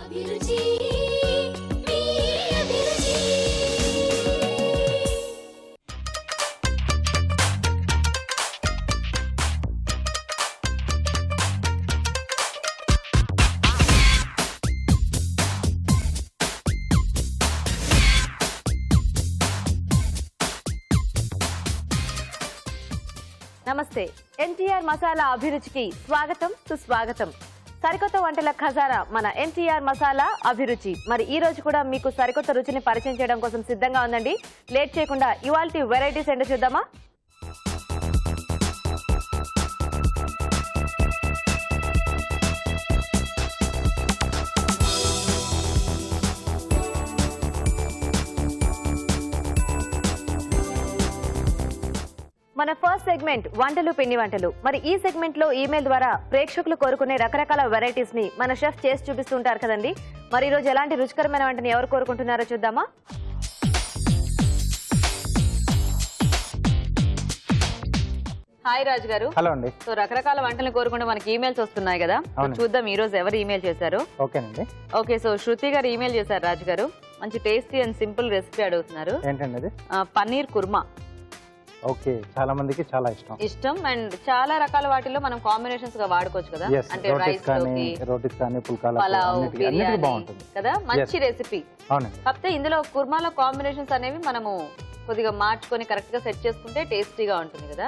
నమస్తే ఎన్టీఆర్ మసాలా అభిరుచికి స్వాగతం సుస్వాగతం. సరికొత్త వంటల ఖజానా మన ఎన్టీఆర్ మసాలా అభిరుచి. మరి ఈ రోజు కూడా మీకు సరికొత్త రుచిని పరిచయం చేయడం కోసం సిద్ధంగా ఉందండి. లేట్ చేయకుండా ఇవాల్టి వెరైటీస్ ఏంటో చూద్దామా? మన ఫస్ట్ సెగ్మెంట్ వంటలు పిండి వంటలు. మరి ఈ సెగ్మెంట్ లో ఈమెయిల్ ద్వారా ప్రేక్షకులు కోరుకునే రకరకాల వెరైటీస్ ని మన షెఫ్ చేసి చూపిస్తుంటారు కదండి. మరి ఈ రోజు ఎలాంటి రుచికరమైన వంటని ఎవరు కోరుకుంటున్నారో చూద్దామా? హాయ్ రాజు గారు. హలో అండి. సో రకరకాల వంటలు కోరుకుంటే మనకి ఈమెయిల్స్ వస్తున్నాయి కదా, చూద్దాం ఈ రోజు ఎవరు ఈమెయిల్ చేశారు. ఓకేనండి. ఓకే, సో శృతి గారు ఈమెయిల్ చేశారు. రాజు గారు మంచి టేస్టీ అండ్ సింపుల్ రెసిపీ అడుగుతున్నారు. ఏంటండి అది? పన్నీర్ కుర్మా. ఓకే, చాలా మందికి చాలా ఇష్టం అండ్ చాలా రకాల వాటిలో మనం కాంబినేషన్స్ గా వాడుకోవచ్చు కదా, అంటే రైస్ లోకి, రోటీస్ కానీ, పుల్కాలకు, పలావ్, అన్నిటికీ బిర్యానీ బాగుంటుంది కదా. మంచి రెసిపీ. అవునండి. కాకపోతే ఇందులో కుర్మాలో కాంబినేషన్స్ అనేవి మనము కొద్దిగా మార్చుకొని కరెక్ట్ గా సెట్ చేసుకుంటే టేస్టీగా ఉంటుంది కదా.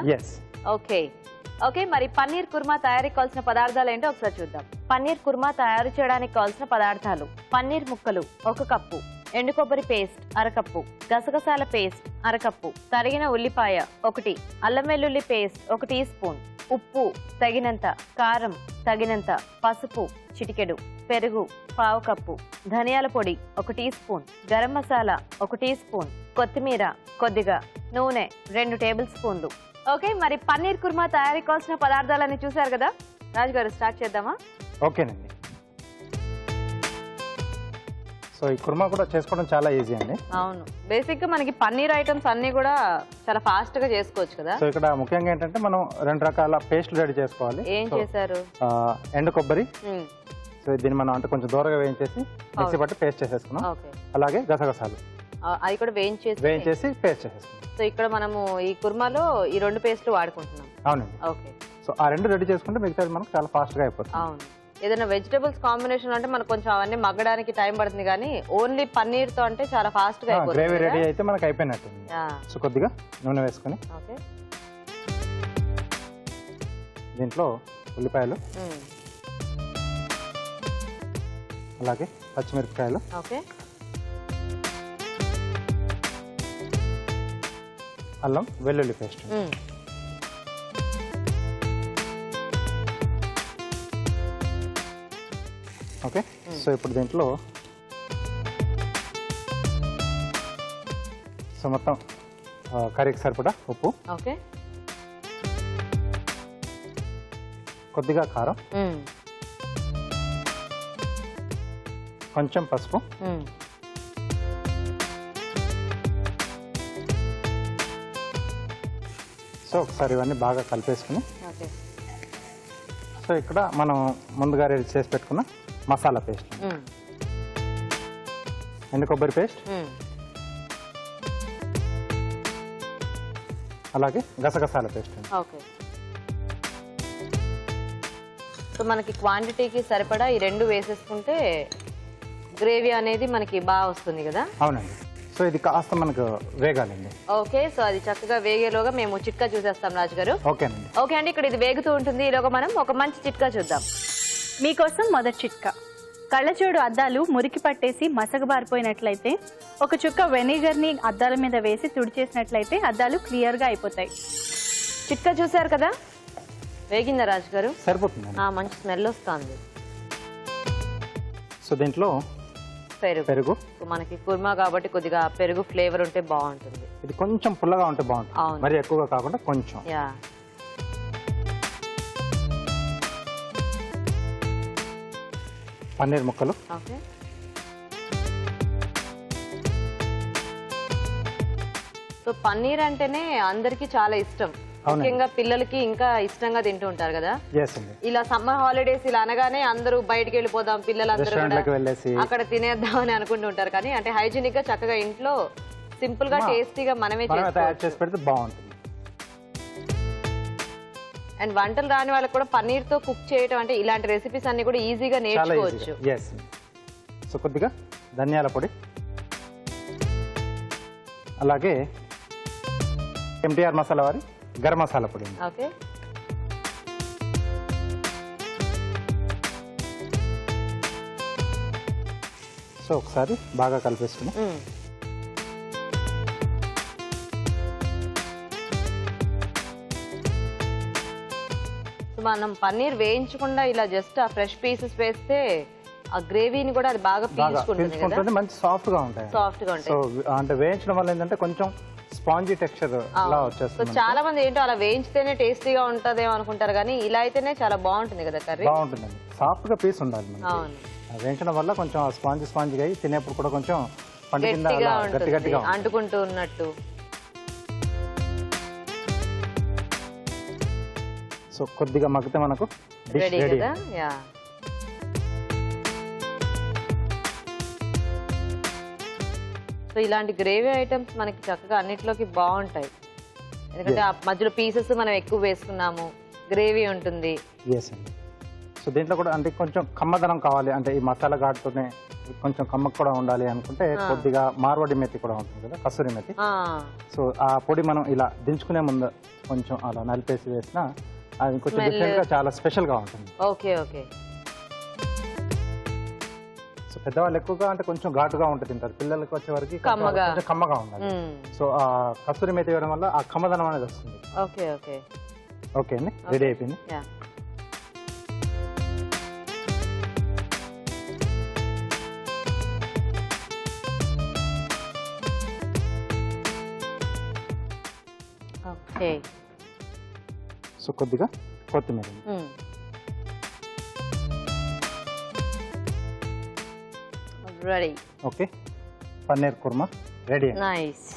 ఓకే, మరి పన్నీర్ కుర్మా తయారీకి కావాల్సిన పదార్థాలు ఏంటో ఒకసారి చూద్దాం. పన్నీర్ కుర్మా తయారు చేయడానికి కావాల్సిన పదార్థాలు: పన్నీర్ ముక్కలు 1 కప్పు, ఎండు కొబ్బరి పేస్ట్ 1/2 కప్పు, గసగసాల పేస్ట్ 1/2 కప్పు, తరిగిన ఉల్లిపాయ 1, అల్లం వెల్లుల్లి పేస్ట్ 1 టీ స్పూన్, ఉప్పు తగినంత, కారం తగినంత, పసుపు చిటికెడు, పెరుగు 1/2 కప్పు, ధనియాల పొడి 1 teaspoon, garam masala 1 teaspoon, కొత్తిమీర కొద్దిగా, నూనె 2 టేబుల్ స్పూన్లు. ఓకే, మరి పన్నీర్ కుర్మా తయారీ కావాల్సిన పదార్థాలన్నీ చూసారు కదా. రాజు గారు స్టార్ట్ చేద్దామా? ఓకేనండి. సో ఈ కుర్మా కూడా చేసుకోవడం చాలా ఈజీ అండి. అవును, బేసిక్ గా మనకి పన్నీర్ ఐటమ్స్ అన్ని కూడా చాలా ఫాస్ట్ గా చేసుకోవచ్చు కదా. సో ఇక్కడ ముఖ్యంగా ఏంటంటే మనం 2 రకాల పేస్ట్లు రెడీ చేసుకోవాలి. ఏం చేశారు? ఎండు కొబ్బరి, సో దీన్ని మనం అంటే కొంచెం దూరంగా వేయించేసి మిక్సీ పట్టి పేస్ట్ చేసేసుకున్నాం. అలాగే గసగసాలు అవి కూడా వేయించేసి పేస్ట్ చేసేసుకున్నాం. సో ఇక్కడ మనము ఈ కుర్మాలో ఈ 2 పేస్ట్లు వాడుకుంటున్నాం. అవునండి. ఓకే, సో ఆ 2 రెడీ చేసుకుంటే మిగతాది మనకు చాలా ఫాస్ట్ గా అయిపోతుంది. అవును, ఏదైనా వెజిటబుల్స్ కాంబినేషన్ అంటే మనకు కొంచెం అవన్నీ మగ్గడానికి టైం పడుతుంది, కానీ ఓన్లీ పన్నీర్ తో అంటే చాలా ఫాస్ట్ గా అయిపోతుంది. గ్రేవీ రెడీ అయితే మనకు అయిపోయినట్టు. సో కొద్దిగా నూనె వేసుకొని దీంట్లో ఉల్లిపాయలు, అలాగే పచ్చిమిరపకాయలు, అల్లం వెల్లుల్లి పేస్ట్. ఓకే, సో ఇప్పుడు దీంట్లో సో మొత్తం కర్రీకి సరిపడా ఉప్పు, కొద్దిగా కారం, కొంచెం పసుపు, సో ఒకసారి ఇవన్నీ బాగా కలిపేసుకుని, సో ఇక్కడ మనం ముందుగా రెడీ చేసి పెట్టుకున్న మసాలా పేస్ట్, ఎండు కొబ్బరి పేస్ట్, అలాగే గసగసాల పేస్ట్. సో మనకి క్వాంటిటీకి సరిపడా ఈ 2 వేసేసుకుంటే గ్రేవీ అనేది మనకి బాగా వస్తుంది కదా. అవునండి. సో ఇది కాస్త మనకు వేగాలండి. ఓకే, సో అది చక్కగా వేగేలోగా మేము చిట్కా చూసేస్తాం రాజు గారు. ఓకేనండి. ఓకే అండి, ఇక్కడ ఇది వేగుతూ ఉంటుంది. ఈలోగా మనం ఒక మంచి చిట్కా చూద్దాం. మీకోసం మొదటి చిట్కా: కళ్ళజోడు అద్దాలు మురికి పట్టేసి మసకబారిపోయినట్లయితే ఒక చుక్క వెనిగర్ని అద్దాల మీద వేసి తుడిచేసినట్లయితే అద్దాలు క్లియర్గా అయిపోతాయి. చిట్కా చూసారు కదా, వేగిందా రాజు గారు? సరిపోతుంది. మంచి స్మెల్ వస్తుంది. సో దీంట్లో పెరుగు, మనకి కుర్మా కాబట్టి కొద్దిగా పెరుగు ఫ్లేవర్ ఉంటే బాగుంటుంది. ఇది కొంచెం పుల్లగా ఉంటే బాగుంటుంది, మరి ఎక్కువగా కాకుండా కొంచెం. పన్నీర్ ముక్కలు, సో పన్నీర్ అంటేనే అందరికి చాలా ఇష్టం. ముఖ్యంగా పిల్లలకి ఇంకా ఇష్టంగా తింటూ ఉంటారు కదా. ఎస్ అండి. ఇలా సమ్మర్ హాలిడేస్ ఇలా అనగానే అందరూ బయటికి వెళ్ళిపోదాం, పిల్లలందరూ రెస్టారెంట్లకు వెళ్ళేసి అక్కడ తినేద్దాం అని అనుకుంటూ ఉంటారు. కానీ అంటే హైజీనిక్ గా చక్కగా ఇంట్లో సింపుల్ గా టేస్టీగా మనమే తయారు చేసి పెడితే బాగుంటుంది. అండ్ వంటలు రాని వాళ్ళకి కూడా పన్నీర్ తో కుక్ చేయడం అంటే ఇలాంటి రెసిపీస్ అన్ని కూడా ఈజీగా నేర్చుకోవచ్చు. సో కొద్దిగా ధనియాల పొడి, అలాగే ఎంటీఆర్ మసాలా వారి గరం మసాలా పొడి. ఓకే. సో ఒకసారి బాగా కలిపేసుకుని మనం పన్నీర్ వేయించకుండా ఇలా జస్ట్ ఆ ఫ్రెష్ పీసెస్ వేస్తే ఆ గ్రేవీని కూడా అది బాగా పీల్చుకుంటుంది, మంచి సాఫ్ట్ గా ఉంటాయి. సో అంటే వేయించడం వల్ల ఏంటంటే కొంచెం స్పాంజీ టెక్స్చర్ లా వచ్చేస్తుంది. చాలా మంది ఏంటో అలా వేయించితేనే టేస్టీగా ఉంటదేమో అనుకుంటారు, కానీ ఇలా అయితేనే చాలా బాగుంటుంది కదా కర్రీ. బాగుంటుందండి, సాఫ్ట్ గా పీస్ ఉండాలి. వేయించడం వల్ల కొంచెం స్పాంజీగా అయ్యి తినేప్పుడు కూడా కొంచెం పండు కింద గట్టిగా అంటుకుంటూ ఉన్నట్టు. సో కొద్దిగా మగ్గితే మనకు డిష్ రెడీ. సో ఇలాంటి గ్రేవీ ఐటమ్స్ మనకి చక్కగా అన్నిట్లోకి బాగుంటాయి, ఎందుకంటే ఆ మధ్యలో పీసెస్ మనం ఎక్కువ వేసుకున్నాము, గ్రేవీ ఉంటుంది. సో దీంట్లో కూడా అంటే కొంచెం కమ్మదనం కావాలి అంటే ఈ మసాలా ఘాటుతోనే కొంచెం కమ్మకు కూడా ఉండాలి అనుకుంటే కొద్దిగా మార్వాడి మెతి కూడా ఉంటుంది కదా, కసూరి మెతి. సో ఆ పొడి మనం ఇలా దించుకునే ముందు కొంచెం అలా నలిపేసి వేసినా అది కొంచెం డిఫరెంట్ గా చాలా స్పెషల్ గా ఉంటుంది. Okay okay. సో పెద్దవాళ్ళు ఎక్కువగా అంటే కొంచెం ఘాటుగా ఉంటుంది తింటారు, పిల్లలకి వచ్చే వరకు కొంచెం కమ్మగా ఉండాలి. సో ఆ కసూరి మేతి వేయడం వల్ల ఆ కమ్మదనం అనేది వస్తుంది. Okay okay. ఓకే అండి, రెడీ అయిపోయింది. ఓకే. సో కొద్దిగా కొత్తిమీర. Ready. Okay, paneer kurma ready. Nice.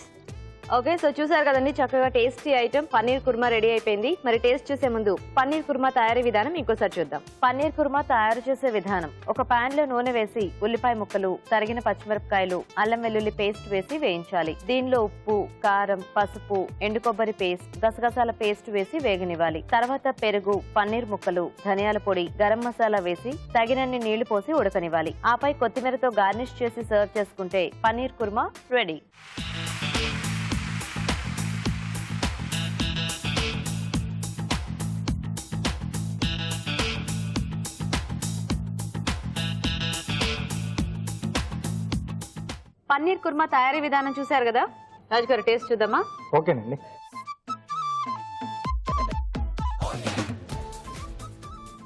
Okay, so చూసారు కదండి, చక్కగా tasty item paneer kurma ready అయిపోయింది. మరి టేస్ట్ చూసే ముందు పన్నీర్ కుర్మా తయారీ విధానం ఇంకోసారి చూద్దాం. పన్నీర్ కుర్మా తయారు చేసే విధానం: ఒక పాన్ లో నూనె వేసి ఉల్లిపాయ ముక్కలు, తరిగిన పచ్చిమిరపకాయలు, అల్లం వెల్లుల్లి పేస్ట్ వేసి వేయించాలి. దీనిలో ఉప్పు, కారం, పసుపు, ఎండు కొబ్బరి పేస్ట్, గసగసాల పేస్ట్ వేసి వేగనివ్వాలి. తర్వాత పెరుగు, పన్నీర్ ముక్కలు, ధనియాల పొడి, గరం మసాలా వేసి తగినన్ని నీళ్లు పోసి ఉడకనివ్వాలి. ఆపై కొత్తిమీరతో గార్నిష్ చేసి సర్వ్ చేసుకుంటే పన్నీర్ కుర్మా రెడీ. పన్నీర్ కుర్మా తయారీ విధానం చూసారు కదా, రాజు గారు టేస్ట్ చూద్దామా? ఓకేనండి.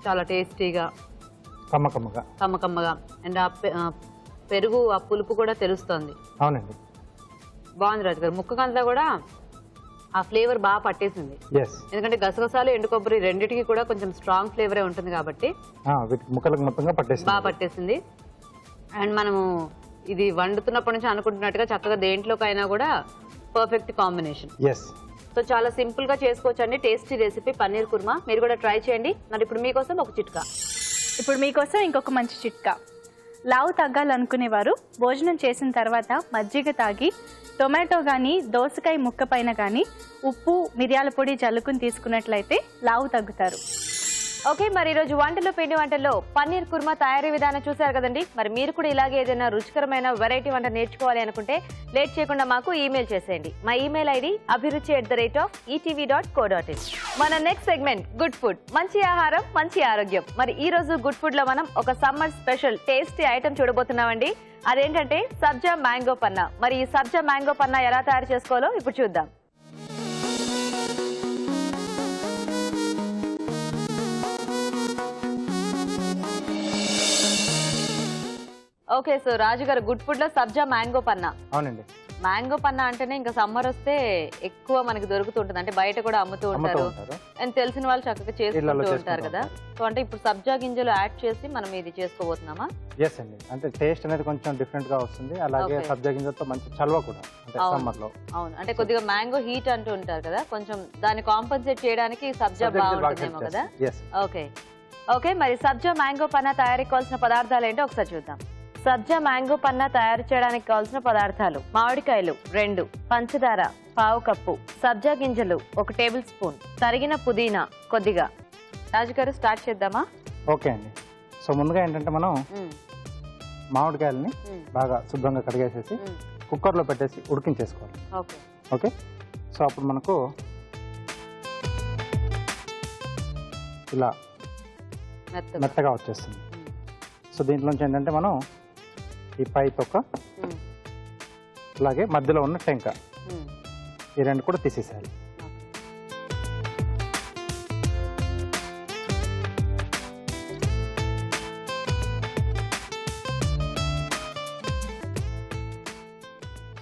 చాలా టేస్టీగా, కమ్మకమ్మగా అండ్ ఆ పెరుగు ఆ పులుపు కూడా తెలుస్తోంది. అవునండి, బాగుంది రాజు గారు. ముక్కకంతా కూడా ఆ ఫ్లేవర్ బాగా పట్టేసింది, ఎందుకంటే గసగసాలు, ఎండు కొబ్బరి రెండింటికి కూడా కొంచెం స్ట్రాంగ్ ఫ్లేవరే ఉంటుంది కాబట్టి ముక్కలకు మొత్తంగా బాగా పట్టేసింది. అండ్ మనము ఇది వండుతున్నప్పటి నుంచి అనుకుంటున్నట్టుగా చక్కగా దేంట్లోకైనా కూడా పర్ఫెక్ట్ కాంబినేషన్. సో చాలా సింపుల్ గా చేసుకోవచ్చు అండి టేస్టీ రెసిపీ పన్నీర్ కుర్మా. మీరు కూడా ట్రై చేయండి. మరి ఇప్పుడు మీకోసం ఒక చిట్కా. ఇప్పుడు మీకోసం ఇంకొక మంచి చిట్కా. లావు తగ్గాలనుకునేవారు భోజనం చేసిన తర్వాత మజ్జిగ తాగి టొమాటో కానీ దోసకాయ ముక్క పైన కానీ ఉప్పు, మిరియాల పొడి జల్లుకుని తీసుకున్నట్లయితే లావు తగ్గుతారు. ఓకే, మరి ఈరోజు వంటలో పిండి వంటల్లో పన్నీర్ కుర్మా తయారీ విధానం చూసారు కదండి. మరి మీరు కూడా ఇలాగే ఏదైనా రుచికరమైన వెరైటీ వంట నేర్చుకోవాలి అనుకుంటే లేట్ చేయకుండా మాకు ఈమెయిల్ చేసేయండి. మా ఈమెయిల్ ఐడి abhiruchi@etv.co.in. మన నెక్స్ట్ సెగ్మెంట్ గుడ్ ఫుడ్, మంచి ఆహారం మంచి ఆరోగ్యం. మరి ఈ రోజు గుడ్ ఫుడ్ లో మనం ఒక సమ్మర్ స్పెషల్ టేస్టీ ఐటమ్ చూడబోతున్నామండి. అదేంటంటే సబ్జా మ్యాంగో పన్నా. మరి ఈ సబ్జా మ్యాంగో పన్నా ఎలా తయారు చేసుకోవాలో ఇప్పుడు చూద్దాం. ఓకే, సో రాజు గారు గుడ్ ఫుడ్ లో సబ్జా మ్యాంగో పన్నా. అవునండి. మ్యాంగో పన్నా అంటేనే ఇంకా సమ్మర్ వస్తే ఎక్కువ మనకి దొరుకుతుంటుంది, అంటే బయట కూడా అమ్ముతూ ఉంటారు అని తెలిసిన వాళ్ళు చక్కగా చేసుకుంటూ ఉంటారు కదా. సో అంటే ఇప్పుడు సబ్జా గింజలు యాడ్ చేసి మనం ఇది చేసుకోబోతున్నామా? ఎస్ అండి, అంటే టేస్ట్ అనేది కొంచెం డిఫరెంట్ గా వస్తుంది. అలాగే సబ్జా గింజలతో మంచి చల్వ కూడా అంటే సమ్మర్ లో. అవును, అంటే కొద్దిగా మ్యాంగో హీట్ అంటూ ఉంటారు కదా, కొంచెం దాన్ని కాంపన్సేట్ చేయడానికి సబ్జా బాగుంటుందేమో కదా. ఓకే ఓకే, మరి సబ్జా మ్యాంగో పన్నా తయారీకి కావాల్సిన పదార్థాలు ఏంటో ఒకసారి చూద్దాం. సబ్జా మ్యాంగో పన్నా తయారు చేయడానికి కావాల్సిన పదార్థాలు: మామిడికాయలు 2, పంచదార 1/2 కప్పు, సబ్జా గింజలు 1 టేబుల్ స్పూన్, తరిగిన పుదీనా కొద్దిగా. రాజుగారు స్టార్ట్ చేద్దామా? ఓకే అండి. సో ముందుగా ఏంటంటే మనం మామిడికాయలని బాగా శుభ్రంగా కడిగేసేసి కుక్కర్లో పెట్టేసి ఉడికించేసుకోవాలి. ఓకే ఓకే, సో అప్పుడు మనకు ఇలా మెత్తగా వచ్చేస్తుంది. సో దీంట్లోంచి ఏంటంటే మనం ఈ పై తొక్క అలాగే మధ్యలో ఉన్న టెంక ఈ రెండు కూడా తీసేసేయాలి.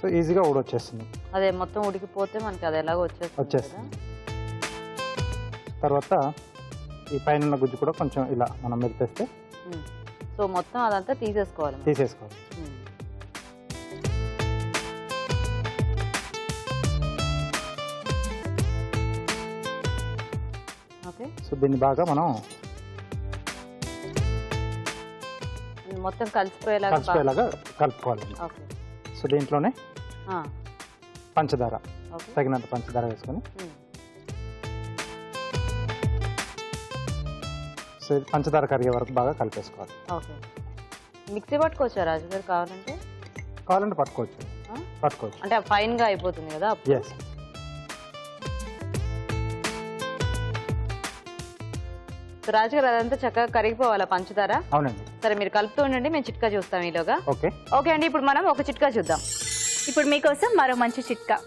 సో ఈజీగా ఊడొచ్చేస్తుంది. అదే మొత్తం ఉడికిపోతే మనకి అది ఎలాగో వచ్చేస్తుంది. తర్వాత ఈ పైన గుజ్జు కూడా కొంచెం ఇలా మనం మెరిపేస్తే సో మొత్తం అదంతా తీసేసుకోవాలి. ఓకే, సో దీన్ని బాగా మనం మొత్తం కలిసిపోయేలాగా కలుపుకోవాలి. సో దీంట్లోనే పంచదార తగినంత పంచదార వేసుకొని సో పంచదార కరిగే వరకు బాగా కలిపేసుకోవాలి. ఓకే, మిక్సీ పట్టుకోవచ్చా రాజు గారు? కావాలంటే పట్టుకోవచ్చు. అంటే ఫైన్ గా అయిపోతుంది కదా. ఎస్. సో రాజు గారు అదంతా చక్కగా కరిగిపోవాలా పంచదార? అవునండి. సరే, మీరు కలుపుతూ ఉండండి, మేము చిట్కా చూస్తాం ఈలోగా. ఓకే ఓకే అండి, ఇప్పుడు మనం ఒక చిట్కా చూద్దాం. ఇప్పుడు మీకోసం మరో మంచి చిట్కా.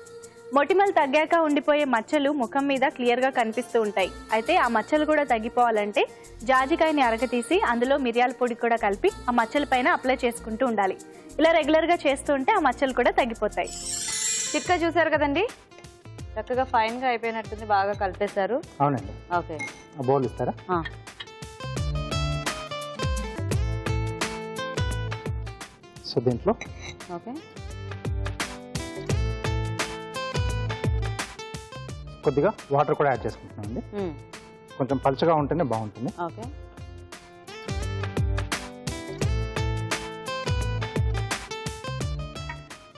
మొటిమలు తగ్గాక ఉండిపోయే మచ్చలు ముఖం మీద క్లియర్గా కనిపిస్తూ ఉంటాయి. అయితే ఆ మచ్చలు కూడా తగ్గిపోవాలంటే జాజికాయని అరగతీసి అందులో మిరియాల పొడి కూడా కలిపి ఆ మచ్చల పైన అప్లై చేసుకుంటూ ఉండాలి. ఇలా రెగ్యులర్గా చేస్తూ ఉంటే ఆ మచ్చలు కూడా తగ్గిపోతాయి. చిట్కా చూసారు కదండి, చక్కగా ఫైన్ గా అయిపోయినట్టుంది, బాగా కలిపేశారు. అవునండి. ఓకే, బౌల్ ఇస్తారా? సో దీంట్లో ఓకే కొద్దిగా వాటర్ కూడా యాడ్ చేసుకుంటున్నామండి. కొంచెం పలుచగా ఉంటేనే బాగుంటుంది. ఓకే,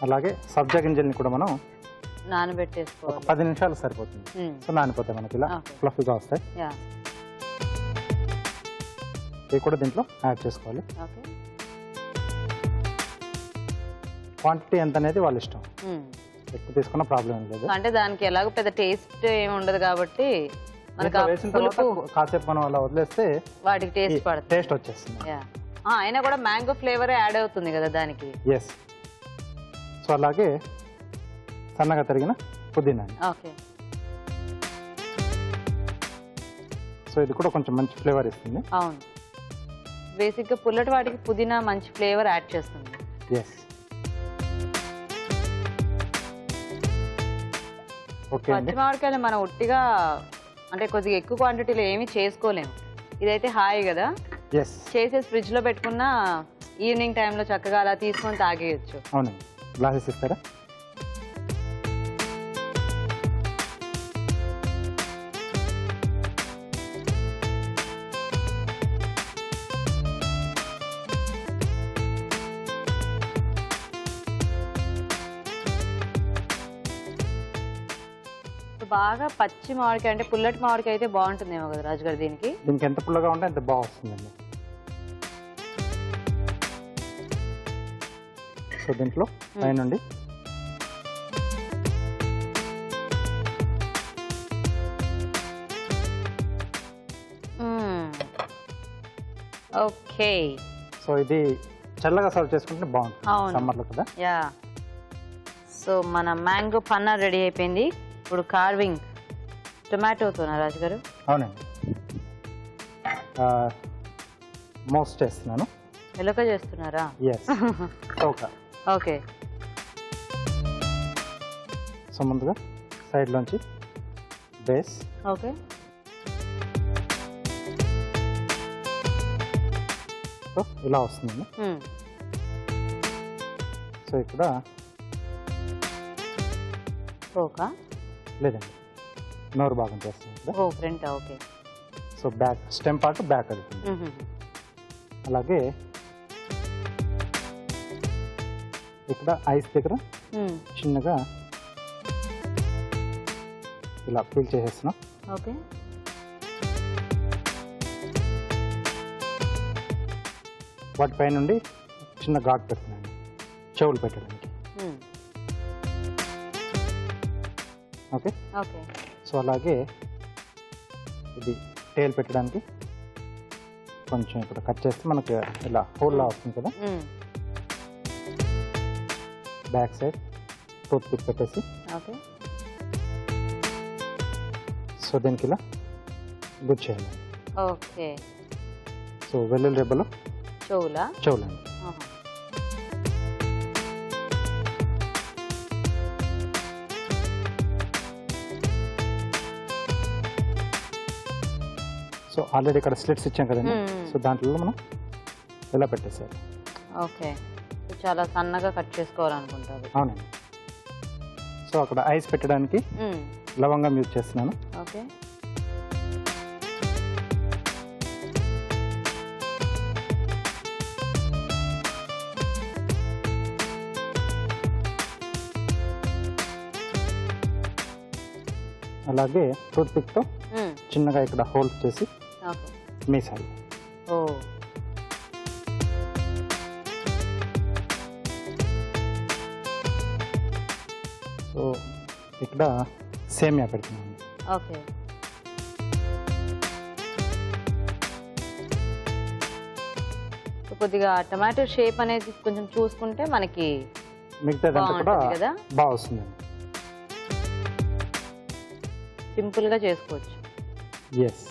అలాగే సబ్జా గింజల్ని కూడా మనం నానబెట్టేసుకోవాలి. 10 నిమిషాలు సరిపోతుంది. సో నానిపోతాయి మనకి ఇలా ఫ్లఫీగా వస్తాయి. ఇవి కూడా దీంట్లో యాడ్ చేసుకోవాలి. క్వాంటిటీ ఎంత అనేది వాళ్ళ ఇష్టం, ఎక్కువ తీసుకున్న ప్రాబ్లం ఏం లేదు. అంటే దానికి ఎలాగో పెద్ద టేస్ట్ ఏమి ఉండదు కాబట్టి వేసిన తర్వాత కాసేపు మనం అలా వదిలేస్తే వాటికి టేస్ట్ వచ్చేస్తుంది. అయినా కూడా మ్యాంగో ఫ్లేవర్ యాడ్ అవుతుంది కదా దానికి. ఎస్. సో అలాగే సన్నగా తరిగిన పుదీనా. ఓకే, సో ఇది కూడా కొంచెం మంచి ఫ్లేవర్ ఇస్తుంది. అవును, బేసిక్ గా పుల్లటి వాటికి పుదీనా మంచి ఫ్లేవర్ యాడ్ చేస్తుంది. ఎస్. ఓకే అండి, పచ్చి మామిడికాయలు మనం ఉట్టిగా అంటే కొద్దిగా ఎక్కువ క్వాంటిటీలో ఏమీ చేసుకోలేము. ఇదైతే హాయి కదా, చేసేసి ఫ్రిడ్జ్ లో పెట్టుకున్న ఈవినింగ్ టైంలో చక్కగా అలా తీసుకొని తాగేయచ్చు. అవునండి. గ్లాసెస్ ఇస్తారా? బాగా పచ్చి మామిడికాయ అంటే పుల్లటి మామిడికాయ అయితే బాగుంటుందేమో కదా రాజుగారు దీనికి? దీనికి ఎంత పుల్లగా ఉంటే అంత బాగా వస్తుందండి. సో దీంట్లో పైనుండి ఓకే. సో ఇది చల్లగా సర్వ్ చేసుకుంటే బాగుంటుంది సమ్మర్లో కదా. యా. సో మన మ్యాంగో పన్నా రెడీ అయిపోయింది. ఇప్పుడు కార్వింగ్ టొమాటోతోనా రాజుగారు? అవునండి, మోస్ట్ చేస్తున్నాను. చిలక చేస్తున్నారా? ఎస్ చౌక. ఓకే. సో ముందుగా సైడ్లోంచి బేస్. ఓకే. సో ఇలా వస్తుందండి. సో ఇక్కడ ఓకా లేదండి, నోరు భాగం చేస్తుంది ఇక్కడ. ఓ front. Okay. So back stem part back వెళ్తుంది. అలాగే ఇక్కడ ఐస్ దగ్గర చిన్నగా ఇలా ఫీల్ చేసేస్తున్నాం. ఓకే. వాటిపై నుండి చిన్న ఘాట్ పెడుతున్నాను చెవులు పెట్టడానికి. ఓకే. ఓకే. సో అలాగే ఇది టేల్ పెట్టడానికి కొంచెం ఇక్కడ కట్ చేస్తే మనకు ఇలా హోల్లా వస్తుంది కదా. బ్యాక్ సైడ్ టూత్ పిక్ పెట్టేసి ఓకే. సో దీనికి ఇలా గుడ్ చేయాలి. ఓకే. సో వెల్లుల్లి రెబ్బలు చెవులండి. సో ఆల్రెడీ ఇక్కడ స్లిట్స్ ఇచ్చాం కదండి. సో దాంట్లో మనం ఇలా పెట్టేసారు. ఓకే. చాలా సన్నగా కట్ చేసుకోవాలనుకుంటారు. అవునండి. సో అక్కడ ఐస్ పెట్టడానికి లవంగం యూజ్ చేస్తున్నాను. ఓకే. అలాగే టూత్ పిక్తో చిన్నగా ఇక్కడ హోల్స్ చేసి మీసాలి. ఓ. సో ఇక్కడ సేమియా పెడుతున్నాను. ఓకే. కొద్దిగా టమాటో షేప్ అనేది కొంచెం చూసుకుంటే మనకి మిగతాదంతా కూడా బాగా వస్తుంది. సింపుల్ గా చేసుకోవచ్చు. ఎస్.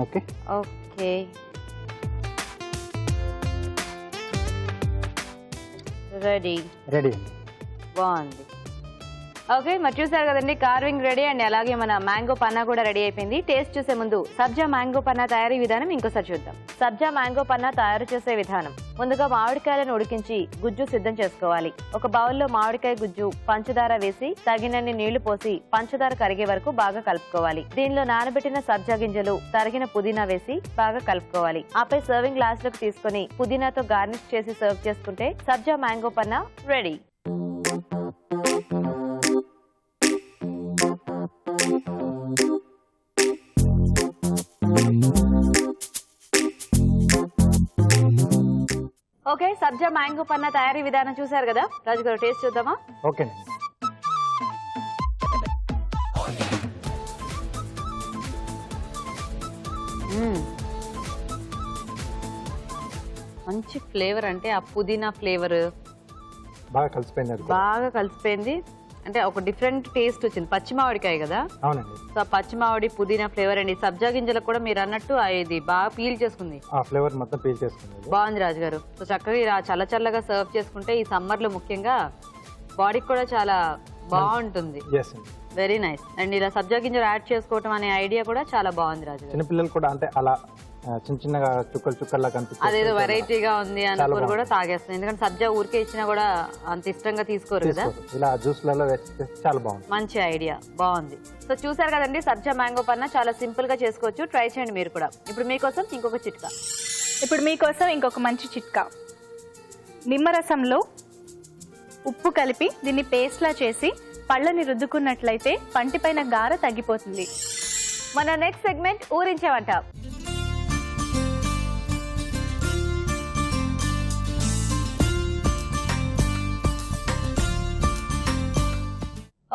ఓకే. ఓకే. రెడీ. బాగుంది. ఓకే, మరి చూసారు కదండి, కార్వింగ్ రెడీ అండ్ అలాగే మన మ్యాంగో పన్నా కూడా రెడీ అయిపోయింది. టేస్ట్ చూసే ముందు సబ్జా మ్యాంగో పన్నా తయారీ విధానం ఇంకోసారి చూద్దాం. సబ్జా మ్యాంగో పన్నా తయారు చేసే విధానం: ముందుగా మామిడికాయలను ఉడికించి గుజ్జు సిద్ధం చేసుకోవాలి. ఒక బౌల్లో మామిడికాయ గుజ్జు, పంచదార వేసి తగినన్ని నీళ్లు పోసి పంచదార కరిగే వరకు బాగా కలుపుకోవాలి. దీనిలో నానబెట్టిన సబ్జా గింజలు, తరిగిన పుదీనా వేసి బాగా కలుపుకోవాలి. ఆపై సర్వింగ్ గ్లాస్ లోకి తీసుకుని పుదీనాతో గార్నిష్ చేసి సర్వ్ చేసుకుంటే సబ్జా మ్యాంగో పన్నా రెడీ. ఓకే, సబ్జా మ్యాంగో పన్నా తయారీ విధానం చూసారు కదా. రాజు గారు, టేస్ట్ చూద్దామా? ఓకే. మంచి ఫ్లేవర్, అంటే ఆ పుదీనా ఫ్లేవర్ బాగా కలిసిపోయింది. అంటే ఒక డిఫరెంట్ టేస్ట్ వచ్చింది. పచ్చి మామిడికాయ కదా. అవునండి. సో పచ్చి మామిడి, పుదీనా ఫ్లేవర్ అండి. సబ్జా గింజలకు కూడా మీరు అన్నట్టు ఇది బాగా పీల్ చేసుకుంది. ఆ ఫ్లేవర్ మొత్తం పీల్ చేసుకుంది. బాగుంది రాజు గారు. సో చక్కగా ఇలా చల్ల చల్లగా సర్వ్ చేసుకుంటే ఈ సమ్మర్ లో ముఖ్యంగా బాడీకి కూడా చాలా బాగుంటుంది. Very nice. అండ్ ఇలా సబ్జా గింజలు యాడ్ చేసుకోవటం అనే ఐడియా కూడా చాలా బాగుంది రాజు గారు. చిన్నపిల్లలు కూడా అంటే అలా చిన్న చిన్నగా చుక్కల్లా కనిపిస్తుంది. అదేదో వెరైటీగా ఉంది అనుకోరు కూడా తాగేస్తుంది. ఎందుకంటే సబ్జా ఊరికే ఇచ్చినా కూడా అంత ఇష్టంగా తీసుకోరు కదా. ఇలా జ్యూస్లలో వేస్తే చాలా బాగుంది. మంచి ఐడియా, బాగుంది. సో చూసారు కదండి, సబ్జా మ్యాంగో పన్నా చాలా సింపుల్ గా చేసుకోవచ్చు. ట్రై చేయండి మీరు కూడా. ఇప్పుడు మీకోసం ఇంకొక మంచి చిట్కా. నిమ్మరసంలో ఉప్పు కలిపి దీన్ని పేస్ట్లా చేసి పళ్ళని రుద్దుకున్నట్లయితే పంటిపైన గార తగ్గిపోతుంది. మన నెక్స్ట్ సెగ్మెంట్ ఊరించే వంట.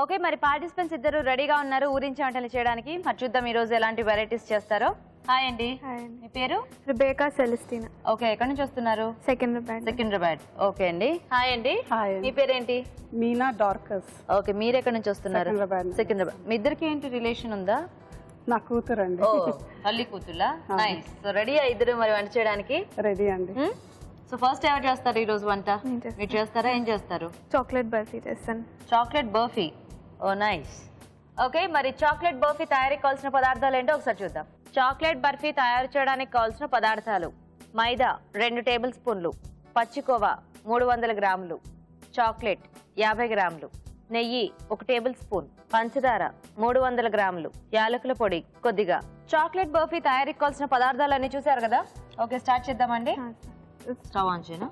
ఓకే, మరి పార్టిసిపెంట్స్ ఇద్దరు రెడీగా ఉన్నారు ఊరించే వంటలు చేయడానికి. మరి చూద్దాం ఈ రోజు ఎలాంటి వెరైటీస్ చేస్తారో. హాయ్ అండి. మీ పేరు? రిబేకా సెలెస్టినా. ఓకే, ఎక్కడి నుంచి వస్తున్నారు? సెకండ్రాబాద్. ఓకే అండి. హాయ్ అండి. మీ పేరేంటి? మీనా డార్కస్. ఓకే, మీరు ఎక్కడి నుంచి వస్తున్నారు? సెకండ్రాబాద్. మీ ఇద్దరికి ఏంటి రిలేషన్ ఉందా? నా కూతురు అండి. ఓ తల్లి కూతుర్లా? నైస్. సో రెడీ ఇద్దరు మరి వంట చేయడానికి? రెడీ అండి. సో ఫస్ట్ ఎవరు చేస్తారు ఈ రోజు వంట? మీరు చేస్తారా? ఏం చేస్తారు? చాక్లెట్ బర్ఫీ చేస్తాను. చాక్లెట్ బర్ఫీ. ఓ నైస్. ఓకే, మరి చాక్లెట్ బర్ఫీ తయారీకి కావాల్సిన పదార్థాలు ఏంటో ఒకసారి చూద్దాం. చాక్లెట్ బర్ఫీ తయారు చేయడానికి కావాల్సిన పదార్థాలు: మైదా 2 టేబుల్ స్పూన్లు, పచ్చికోవా 300 గ్రాములు, చాక్లెట్ 50 గ్రాములు, నెయ్యి 1 టేబుల్ స్పూన్, పంచదార 300 గ్రాములు, యాలకుల పొడి కొద్దిగా. చాక్లెట్ బర్ఫీ తయారీకి కావాల్సిన పదార్థాలన్నీ చూసారు కదా? ఓకే, స్టార్ట్ చేద్దామండి. స్టవ్ ఆన్ చేయనా?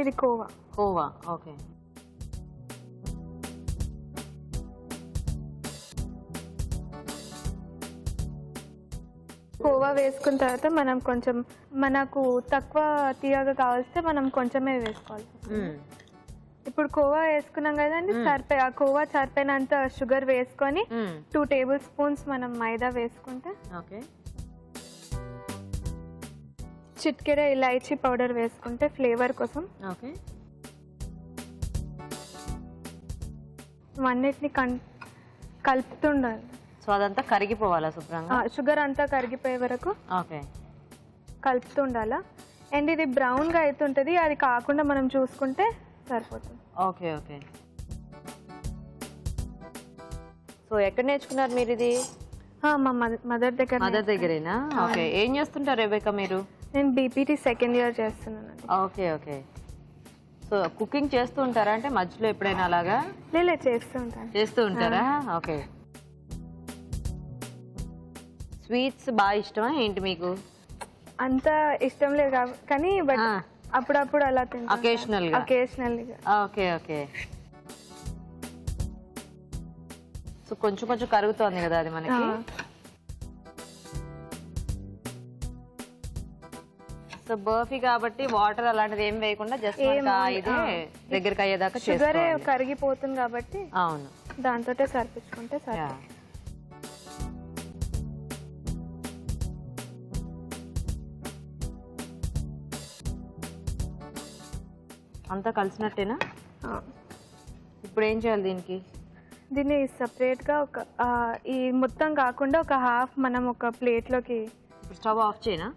ఇది కోవా. కోవా, ఓకే. కోవా వేసుకున్న తర్వాత మనం కొంచెం మనకు తక్కువ తీయగా కావాల్స్తే మనం కొంచెమే వేసుకోవాలి. ఇప్పుడు కోవా వేసుకున్నాం కదండి, సరిపోయి ఆ కోవా సరిపోయినంత షుగర్ వేసుకొని 2 టేబుల్ స్పూన్స్ మనం మైదా వేసుకుంటే, ఓకే, చిటికెడ ఇలాచీ పౌడర్ వేసుకుంటే ఫ్లేవర్ కోసం. ఓకే, అన్నిటిని కలుపుతుండాలి. సో అదంతా కరిగిపోవాలా శుభ్రంగా? షుగర్ అంతా కరిగిపోయే వరకు ఓకే కలుపుతుండాలా. అండ్ ఇది బ్రౌన్ గా అవుతుంటది, అది కాకుండా మనం చూసుకుంటే సరిపోతుంది. Okay okay. సో ఎక్కడ నేర్చుకున్నారు మీరు ఇది? మా మదర్ దగ్గర. మదర్ దగ్గరేనా? ఓకే. ఏం చేస్తుంటారు రెబెకా మీరు? నేను బీపీటీ సెకండ్ ఇయర్ చేస్తున్నాను. Okay okay. సో కుకింగ్ చేస్తూ ఉంటారా? అంటే మధ్యలో ఎప్పుడైనా అలాగా? లేదు, చేస్తూ ఉంటారా? ఓకే. స్వీట్స్ బాగా ఇష్టమా ఏంటి మీకు? అంత ఇష్టం లేదు కానీ బట్ అప్పుడప్పుడు అలా తింటాను. అకేషనల్. Okay okay. సో కొంచెం కొంచెం కరుగుతోంది కదా అది మనకి. సో బర్ఫీ కాబట్టి వాటర్ అలాంటిది ఏం వేయకుండా జస్ట్ ఇదే దగ్గరికి అయ్యేదాకా షుగర్ కరిగిపోతుంది కాబట్టి అవును దాంతో సరిపించుకుంటే సరే. అంతా కలిసినట్టేనా? ఇప్పుడు ఏం చేయాలి దీనికి? దీన్ని సపరేట్ గా ఒక ఈ మొత్తం కాకుండా ఒక హాఫ్ మనం ఒక ప్లేట్ లోకి. స్టవ్ ఆఫ్ చేయనా?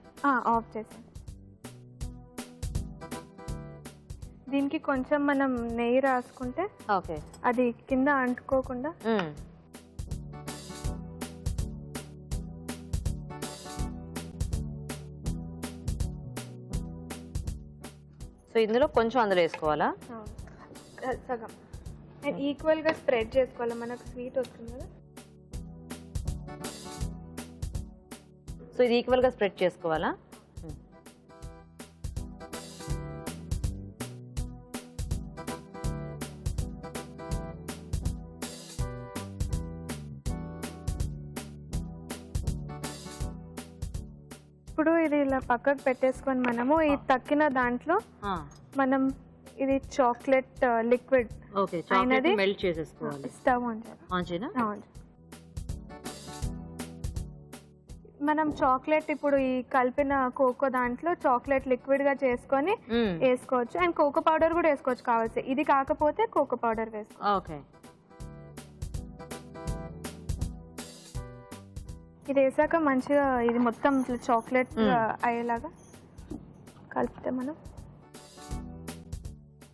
ఆఫ్ చేసాం. దీనికి కొంచెం మనం నెయ్యి రాసుకుంటే ఓకే అది కింద అంటుకోకుండా. సో ఇందులో కొంచెం అందులో వేసుకోవాలా? సగం. అండ్ ఈక్వల్ గా స్ప్రెడ్ చేసుకోవాలి, మనకు స్వీట్ వస్తుంది కదా. సో ఇది ఈక్వల్ గా స్ప్రెడ్ చేసుకోవాలా? ఇప్పుడు ఇది ఇలా పక్కకు పెట్టేసుకొని మనము ఈ తక్కిన దాంట్లో మనం ఇది చాక్లెట్ లిక్విడ్ అయినది మెల్ట్ చేసేసుకోవాలి. స్టవ్ ఆన్ చేయనా? మనం చాక్లెట్ ఇప్పుడు ఈ కలిపిన కోకో దాంట్లో చాక్లెట్ లిక్విడ్ గా చేసుకొని వేసుకోవచ్చు. అండ్ కోకో పౌడర్ కూడా వేసుకోవచ్చు కావాల్సి. ఇది కాకపోతే కోకో పౌడర్ వేసుకోవచ్చు. ఓకే. ఇది వేసాక మంచిగా ఇది మొత్తం చాక్లెట్ అయ్యేలాగా కలిపితే మనం.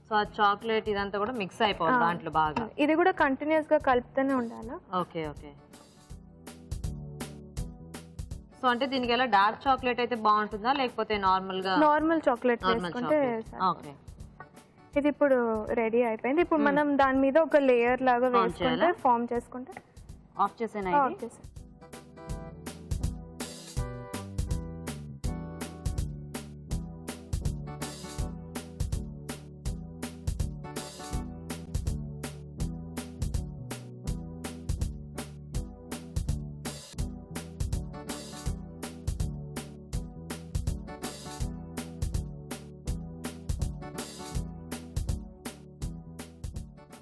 సో ఆ చాక్లెట్ ఇదంతా కూడా మిక్స్ అయిపోవాలి దాంట్లో బాగా. ఇది కూడా కంటిన్యూస్ గా కలుపుతూనే ఉండాలి. Okay okay. సో అంటే దీనికి ఎలా డార్క్ చాక్లెట్ అయితే బాగుంటుందా లేకపోతే నార్మల్ గా? నార్మల్ చాక్లెట్ వేసుకుంటే. ఓకే. ఇది ఇప్పుడు రెడీ అయిపోయింది. ఇప్పుడు మనం దాని మీద ఒక లేయర్ లాగా వేసుకుంటే ఫామ్ చేసుకుంటే. ఆఫ్ చేసేనా?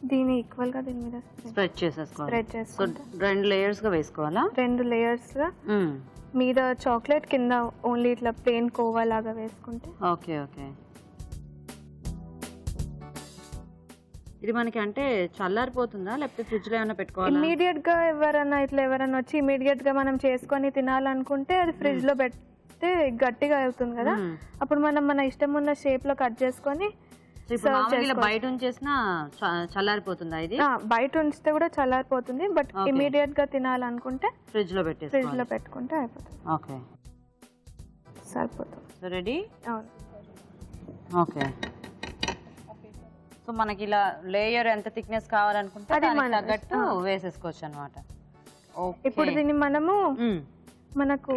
దీని ఈక్వల్ గా దీని మీద స్ప్రెడ్ చేసేసుకోవాలి. స్ప్రెడ్ చేసుకుంటే 2 లేయర్స్ గా వేసుకోవాలా? 2 లేయర్స్ గా మీద చాక్లెట్ కింద ఓన్లీ ఇట్లా ప్లెయిన్ కోవా లాగా వేసుకుంటే. Okay okay. ఇది మనకి అంటే చల్లారిపోతుందా లేకపోతే ఫ్రిడ్జ్ లో ఏమైనా పెట్టుకోవాలా? ఇమీడియట్ గా ఎవరైనా వచ్చి ఇమీడియట్ గా మనం చేసుకొని తినాలనుకుంటే అది ఫ్రిడ్జ్ లో పెడితే గట్టిగా అవుతుంది కదా, అప్పుడు మనం మన ఇష్టం ఉన్న షేప్ లో కట్ చేసుకొని బయట ఉంచేసినా చల్లారిపోతుందా ఇది? బయట ఉంచితే కూడా చల్లారిపోతుంది, బట్ ఇమీడియట్ గా తినాలనుకుంటే ఫ్రిడ్జ్ లో పెట్టుకుంటే అయిపోతుంది. ఓకే, సరిపోతుంది. So ready. అవును. ఓకే, సో మనకి ఇలా లేయర్ ఎంత థిక్నెస్ కావాలనుకుంటే దానికి తగ్గట్టు వేసేసుకోవచ్చు అన్నమాట. ఇప్పుడు దీన్ని మనము మనకు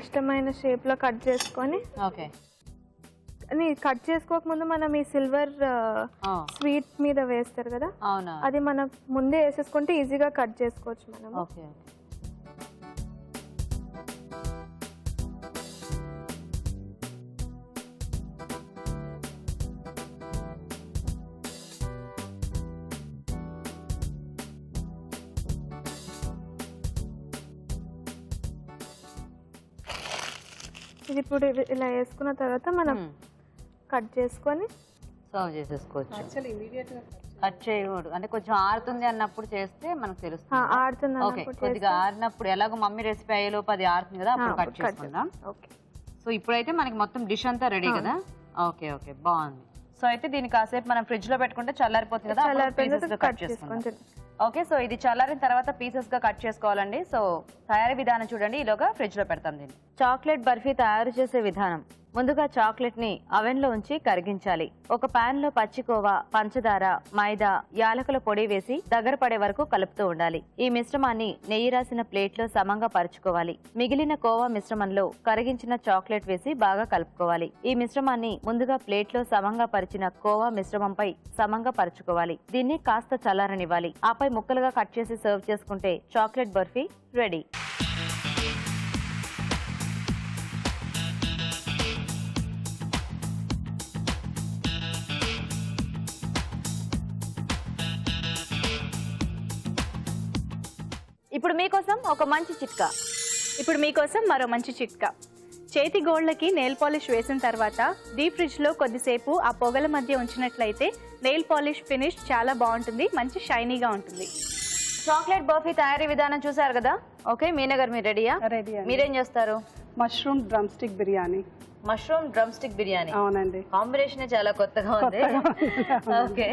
ఇష్టమైన షేప్ లో కట్ చేసుకొని, ఓకే, కట్ చేసుకోక ముందు మనం ఈ సిల్వర్ స్వీట్ మీద వేస్తారు కదా, అవునా, అది మనం ముందే వేసేసుకుంటే ఈజీగా కట్ చేసుకోవచ్చు మనం. ఓకే, ఇది ఇప్పుడు ఇలా వేసుకున్న తర్వాత మనం కట్ చేసుకొని సర్వ్ చేసేసుకోవచ్చు. కట్ చేయకూడదు అంటే కొంచెం ఆరుతుంది అన్నప్పుడు చేస్తే మనకు తెలుస్తుంది. ఆరుతుంది ఓకే, కొద్దిగా ఆరినప్పుడు ఎలాగో మమ్మీ రెసిపీ అయ్యేలోపు అది ఆరుతుంది కదా, అప్పుడు కట్ చేసుకుందాం. ఓకే, సో ఇప్పుడైతే మనకి మొత్తం డిష్ అంతా రెడీ కదా. ఓకే ఓకే, బాగుంది. సో అయితే దీన్ని కాసేపు మనం ఫ్రిడ్జ్ లో పెట్టుకుంటే చల్లారిపోతుంది కదా, కట్ చేసుకుంటాం. ఓకే, సో ఇది చల్లారిన తర్వాత పీసెస్ గా కట్ చేసుకోవాలండి. సో తయారీ విధానం చూడండి, ఈలోగా ఫ్రిడ్జ్ లో పెడతాం దీన్ని. చాక్లెట్ బర్ఫీ తయారు చేసే విధానం. ముందుగా చాక్లెట్ ని అవెన్ లో ఉంచి కరిగించాలి. ఒక పాన్ లో పచ్చికోవా, పంచదార, మైదా, యాలకుల పొడి వేసి దగ్గర పడే వరకు కలుపుతూ ఉండాలి. ఈ మిశ్రమాన్ని నెయ్యి రాసిన ప్లేట్ లో సమంగా పరుచుకోవాలి. మిగిలిన కోవా మిశ్రమంలో కరిగించిన చాక్లెట్ వేసి బాగా కలుపుకోవాలి. ఈ మిశ్రమాన్ని ముందుగా ప్లేట్ లో సమంగా పరిచిన కోవా మిశ్రమంపై సమంగా పరుచుకోవాలి. దీన్ని కాస్త చల్లారనివ్వాలి. ఆపై ముక్కలుగా కట్ చేసి సర్వ్ చేసుకుంటే చాక్లెట్ బర్ఫీ రెడీ. ఇప్పుడు మీకోసం ఒక మంచి చిట్కా. ఇప్పుడు మీకోసం మరో మంచి చిట్కా. చేతి గోళ్లకి నెయిల్ పాలిష్ వేసిన తర్వాత డీప్ ఫ్రిడ్జ్ లో కొద్దిసేపు ఆ పొగల మధ్య ఉంచినట్లయితే నెయిల్ పాలిష్ ఫినిష్ చాలా బాగుంటుంది, మంచి షైనీగా ఉంటుంది. చాక్లెట్ బర్ఫీ తయారీ విధానం చూసారు కదా. ఓకే, మీనా గారు మీరు రెడీయా? రెడీ. మీరేం చేస్తారు? Mushroom drum stick biryani. Mushroom drum stick biryani. అవునండి, కాంబినేషన్ చాలా కొత్తగా ఉంది. ఓకే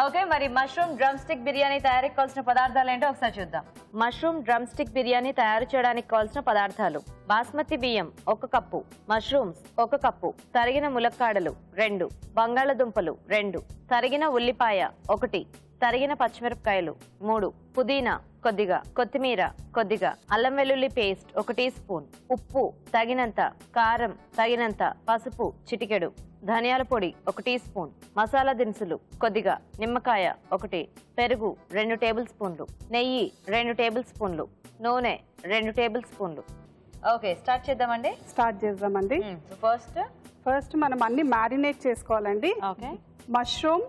ఓకే, మరి మష్రూమ్ డ్రమ్ స్టిక్ బిర్యానీ తయారీకి కావాల్సిన పదార్థాలు ఏంటో ఒకసారి చూద్దాం. మష్రూమ్ డ్రమ్ స్టిక్ బిర్యానీ తయారు చేయడానికి కావాల్సిన పదార్థాలు: బాస్మతి బియ్యం 1 కప్పు, మష్రూమ్స్ 1 కప్పు, తరిగిన ములక్కాడలు 2, బంగాళదుంపలు 2, తరిగిన ఉల్లిపాయ 1, తరిగిన పచ్చిమిరపకాయలు 3, పుదీనా కొద్దిగా, కొత్తిమీర కొద్దిగా, అల్లం వెల్లుల్లి పేస్ట్ 1 టీ స్పూన్, ఉప్పు తగినంత, కారం తగినంత, పసుపు చిటికెడు, ధనియాల పొడి 1 టీ స్పూన్, మసాలా దినుసులు కొద్దిగా, నిమ్మకాయ 1, పెరుగు 2 టేబుల్ స్పూన్లు, నెయ్యి 2 టేబుల్ స్పూన్లు, నూనె 2 టేబుల్ స్పూన్లు. ఓకే, స్టార్ట్ చేద్దామండి. ఫస్ట్ మనం అన్ని మ్యారినేట్ చేసుకోవాలండి. ఓకే, మష్రూమ్,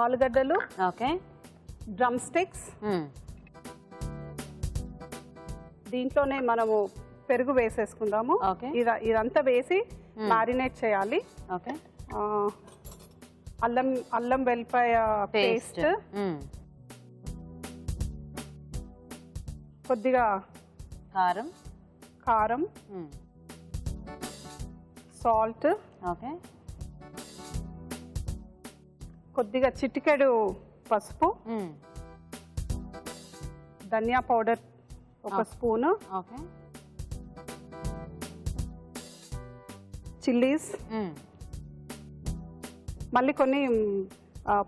ఆలుగడ్డలు, ఓకే, డ్రమ్ స్టిక్స్, దీంట్లోనే మనము పెరుగు వేసేసుకుందాము. ఇదంతా వేసి మ్యారినేట్ చేయాలి. ఓకే, అల్లం వెల్లిపాయ పేస్ట్, కొద్దిగా కారం, సాల్ట్, ఓకే, కొద్దిగా చిటికెడు పసుపు, ధనియా పౌడర్ 1 స్పూను, ఓకే, చిల్లీస్, మళ్ళీ కొన్ని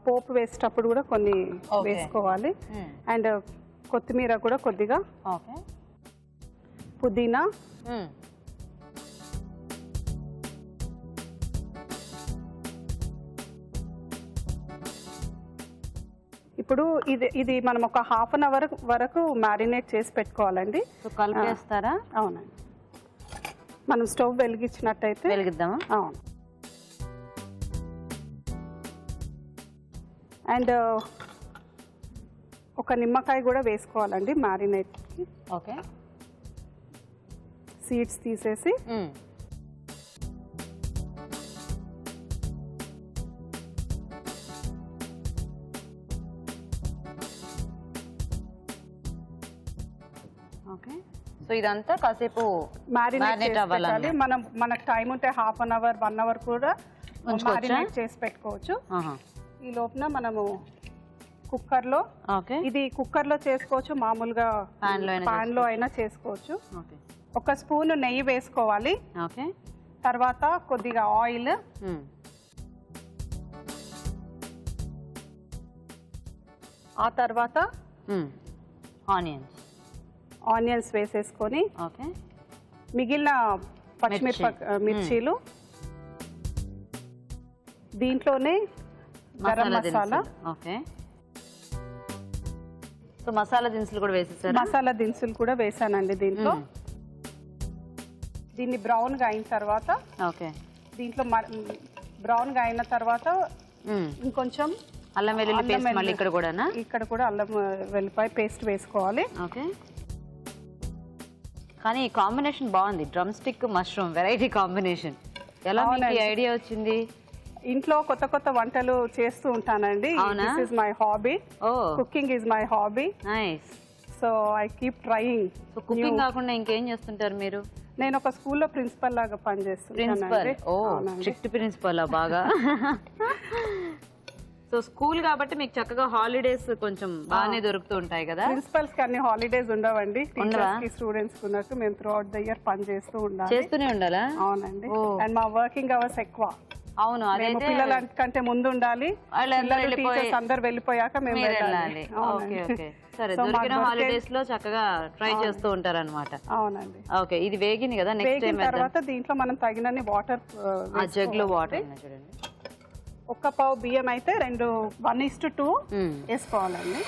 పోపు వేసేటప్పుడు కూడా కొన్ని వేసుకోవాలి. అండ్ కొత్తిమీర కూడా కొద్దిగా, ఓకే, పుదీనా, ఇప్పుడు ఇది మనం ఒక హాఫ్ అన్ అవర్ వరకు మ్యారినేట్ చేసి పెట్టుకోవాలండి. కలిపేస్తారా? అవునండి, మనం స్టవ్ వెలిగించినట్టయితే వెలిగిద్దామా? అవును. అండ్ ఒక నిమ్మకాయ కూడా వేసుకోవాలండి మ్యారినేట్కి. ఓకే, సీడ్స్ తీసేసి ఇదంతా కాసేపు మ్యారినేట్ అవ్వాలి. చేయాలి. మనకు టైం ఉంటే 1/2 అవర్ 1 అవర్ కూడా మ్యారినేట్ చేసి పెట్టుకోవచ్చు. ఈ లోపల మనము కుక్కర్ లో, ఇది కుక్కర్ లో చేసుకోవచ్చు, మామూలుగా పాన్ లో అయినా చేసుకోవచ్చు. 1 స్పూన్ నెయ్యి వేసుకోవాలి. తర్వాత కొద్దిగా ఆయిల్, ఆ తర్వాత ఆనియన్స్ వేసేసుకొని మిగిలిన మిర్చీలు, దీంట్లోనే గరం మసాలా, సో మసాలా దినుసులు కూడా వేసేసారు. మసాలా దినుసులు కూడా వేసానండి దీంట్లో. దీన్ని బ్రౌన్ గా అయిన తర్వాత, దీంట్లో బ్రౌన్ గా అయిన తర్వాత ఇంకొంచెం అల్లం వెల్లుల్లి పేస్ట్ మళ్ళీ ఇక్కడ కూడానా? ఇక్కడ కూడా అల్లం వెల్లిపాయ పేస్ట్ వేసుకోవాలి. కానీ ఈ కాంబినేషన్ బాగుంది, drum stick mushroom variety combination. ఎలా మీకు ఐడియా వచ్చింది? ఇంట్లో కొత్త కొత్త వంటలు చేస్తూ ఉంటానండి. This is my hobby. Cooking is my hobby. Nice. So I keep trying. So cooking కాకుండా ఇంకేం చేస్తుంటారు మీరు? నేను ఒక స్కూల్లో ప్రిన్సిపల్ లాగా పనిచేస్తున్నాను. స్ట్రిక్ట్ ప్రిన్సిపల్ బాగా. సో స్కూల్ కాబట్టి మీకు చక్కగా హాలిడేస్ కొంచెం బాగానే దొరుకుతూ ఉంటాయి కదా? ప్రిన్సిపల్స్ కి అన్ని హాలిడేస్ ఉండవండి. టీచర్స్ కి స్టూడెంట్స్ కి ఉన్నట్టు మేము త్రూ అవుట్ ద ఇయర్ పని చేస్తూనే ఉండాలా? అవునండి. అండ్ మా వర్కింగ్ అవర్స్ ఎక్కువ. అవును, అదే పిల్లల కంటే ముందు ఉండాలి. టీచర్స్ అందరు వెళ్ళిపోయాక మేము వెళ్ళాలి. సరే, దొరికిన హాలిడేస్ లో చక్కగా ట్రై చేస్తూ ఉంటారు అనమాట. అవునండి. ఓకే, ఇది వేగింది కదా, నెక్స్ట్ టైం తర్వాత దీంట్లో మనం తగినన్ని వాటర్, జగ్ లో వాటర్ చూడండి. 1 పావు బియ్యం అయితే 1:2 వేసుకోవాలండి.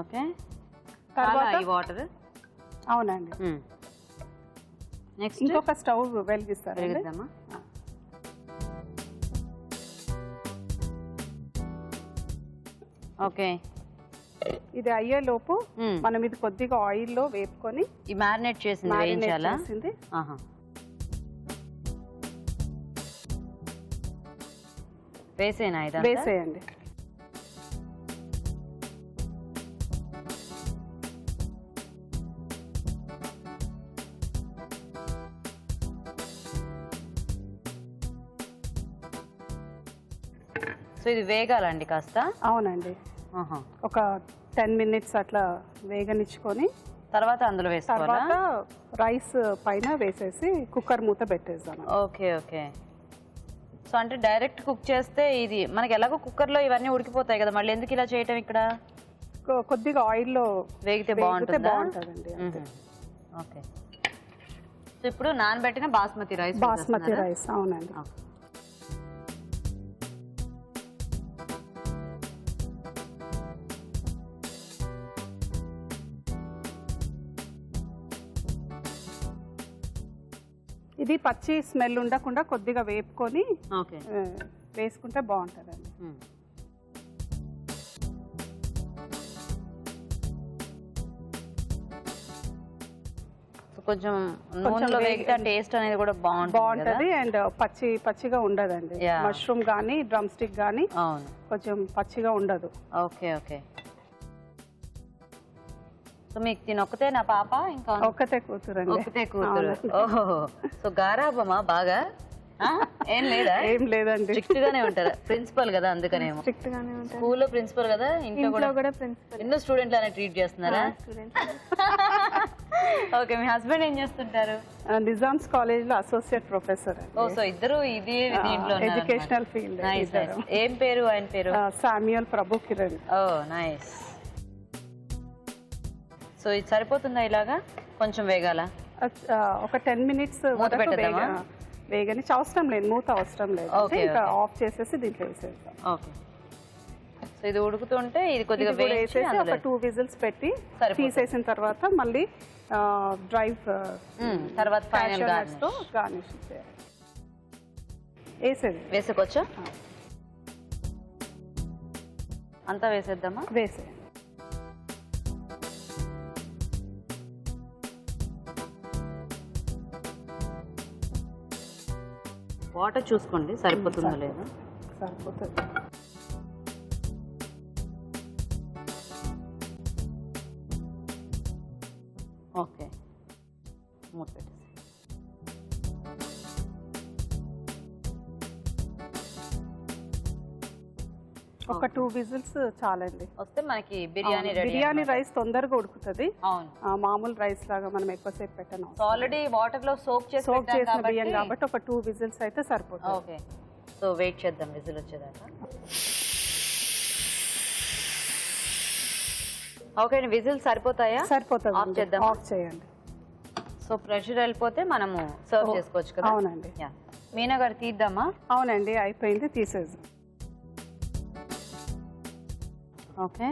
ఓకే, తర్వాత ఈ వాటర్. అవునండి. నెక్స్ట్ ఇంకొక స్టవ్ వెలిగిస్తారు. వెలిగిద్దామా? ఓకే, ఇది అయ్యే లోపు మనం ఇది కొద్దిగా ఆయిల్ లో వేపుకొని ఈ మ్యారినేట్ చేసింది వేయించాలా? వేసేనా? ఇదంతా వేసేయండి. సో ఇది వేగాలండి కాస్త? అవునండి. ఒక 10 మినిట్స్ అట్లా వేగనిచ్చుకొని తర్వాత అందులో వేసుకోవాలా? తర్వాత రైస్ పైన వేసేసి కుక్కర్ మూత పెట్టేద్దాం. Okay okay. సో అంటే డైరెక్ట్ కుక్ చేస్తే ఇది మనకి ఎలాగో కుక్కర్ లో ఇవన్నీ ఉడికిపోతాయి కదా, మళ్ళీ ఎందుకు ఇలా చేయటం? ఇక్కడ కొద్దిగా ఆయిల్ లో వేగితే బాగుంటుందండి. ఓకే. సో ఇప్పుడు నానబెట్టిన బాస్మతి రైస్. అవునండి. ఇది పచ్చి స్మెల్ ఉండకుండా కొద్దిగా వేపుకొని వేసుకుంటే బాగుంటుందండి. కొంచెం నూనెలో వేగితే టేస్ట్ అనేది కూడా బాగుంటది. అండ్ పచ్చిగా ఉండదండి. మష్రూమ్ గానీ డ్రమ్ స్టిక్ గానీ కొంచెం పచ్చిగా ఉండదు. Okay okay. సో మీకు తినొక్కతే నా పాప? ఇంకా ఒక్కతే కూతురు. ఓహో, సో గారాబమా బాగా? ఏం లేదా? ఏం లేదండి. స్ట్రిక్ట్ గానే ఉంటారా? ప్రిన్సిపల్ కదా అందుకనేమో. స్ట్రిక్ట్ గానే ఉంటారు. స్కూల్లో ప్రిన్సిపల్ కదా, ఇంట్లో కూడా ప్రిన్సిపల్. ఎన్నో స్టూడెంట్లు అనే ట్రీట్ చేస్తున్నారా? ఓకే, మీ హస్బెండ్ ఏం చేస్తుంటారు? నిజామ్స్ కాలేజ్ లో అసోసియేట్ ప్రొఫెసర్. ఓ, సో ఇద్దరు ఇది దీంట్లో ఎడ్యుకేషనల్ ఫీల్డ్. ఏం పేరు ఆయన పేరు? సామ్యూల్ ప్రభు కిరణ్. ఓ నైస్. సో ఇది సరిపోతుందా ఇలాగా? కొంచెం వేగాల? ఒక 10 మినిట్స్ వేగని అవసరం లేదు, మూత అవసరం లేదు. ఇంకా ఆఫ్ చేసేసి దీంట్లో వేసేస్తాం. ఓకే. సో ఇది ఉడుకుతుంటే ఇది కొద్దిగా వేసేసి ఒక 2 విజిల్స్ పెట్టి తీసేసిన తర్వాత మళ్ళీ డ్రై తర్వాత ఫైనల్ గార్నిష్ వేసుకోవచ్చా? అంతా వేసేద్దామా? వేసే. వాటర్ చూసుకోండి సరిపోతుందో లేదో. సరిపోతుంది. ఓకే, మూత పెట్టేసి. ఒక 2 విజిల్స్ చాలండి. వస్తే మనకి బిర్యానీ రెడీ. బిర్యానీ రైస్ తొందరగా ఉడుకుతుంది. అవును, మామూలు రైస్ లాగా మనం ఎక్కువసేపు పెట్టను. ఆల్రెడీ వాటర్ లో సోక్ చేసిన బియ్యం కాబట్టి ఒక 2 విజిల్స్ అయితే సరిపోతుంది. ఓకే, సో వెయిట్ చేద్దాం విజిల్ వచ్చేదాకా. ఓకే, విజిల్ సరిపోతాయా? సరిపోతుంది. ఆఫ్ చేద్దాం. ఆఫ్ చేయండి. సో ప్రెషర్ వెళ్ళిపోతే మనము సర్వ్ చేసుకోవచ్చు కదా. అవునండి. మీనా గారు తీద్దామా? అవునండి, అయిపోయింది, తీసేది. ఓకే,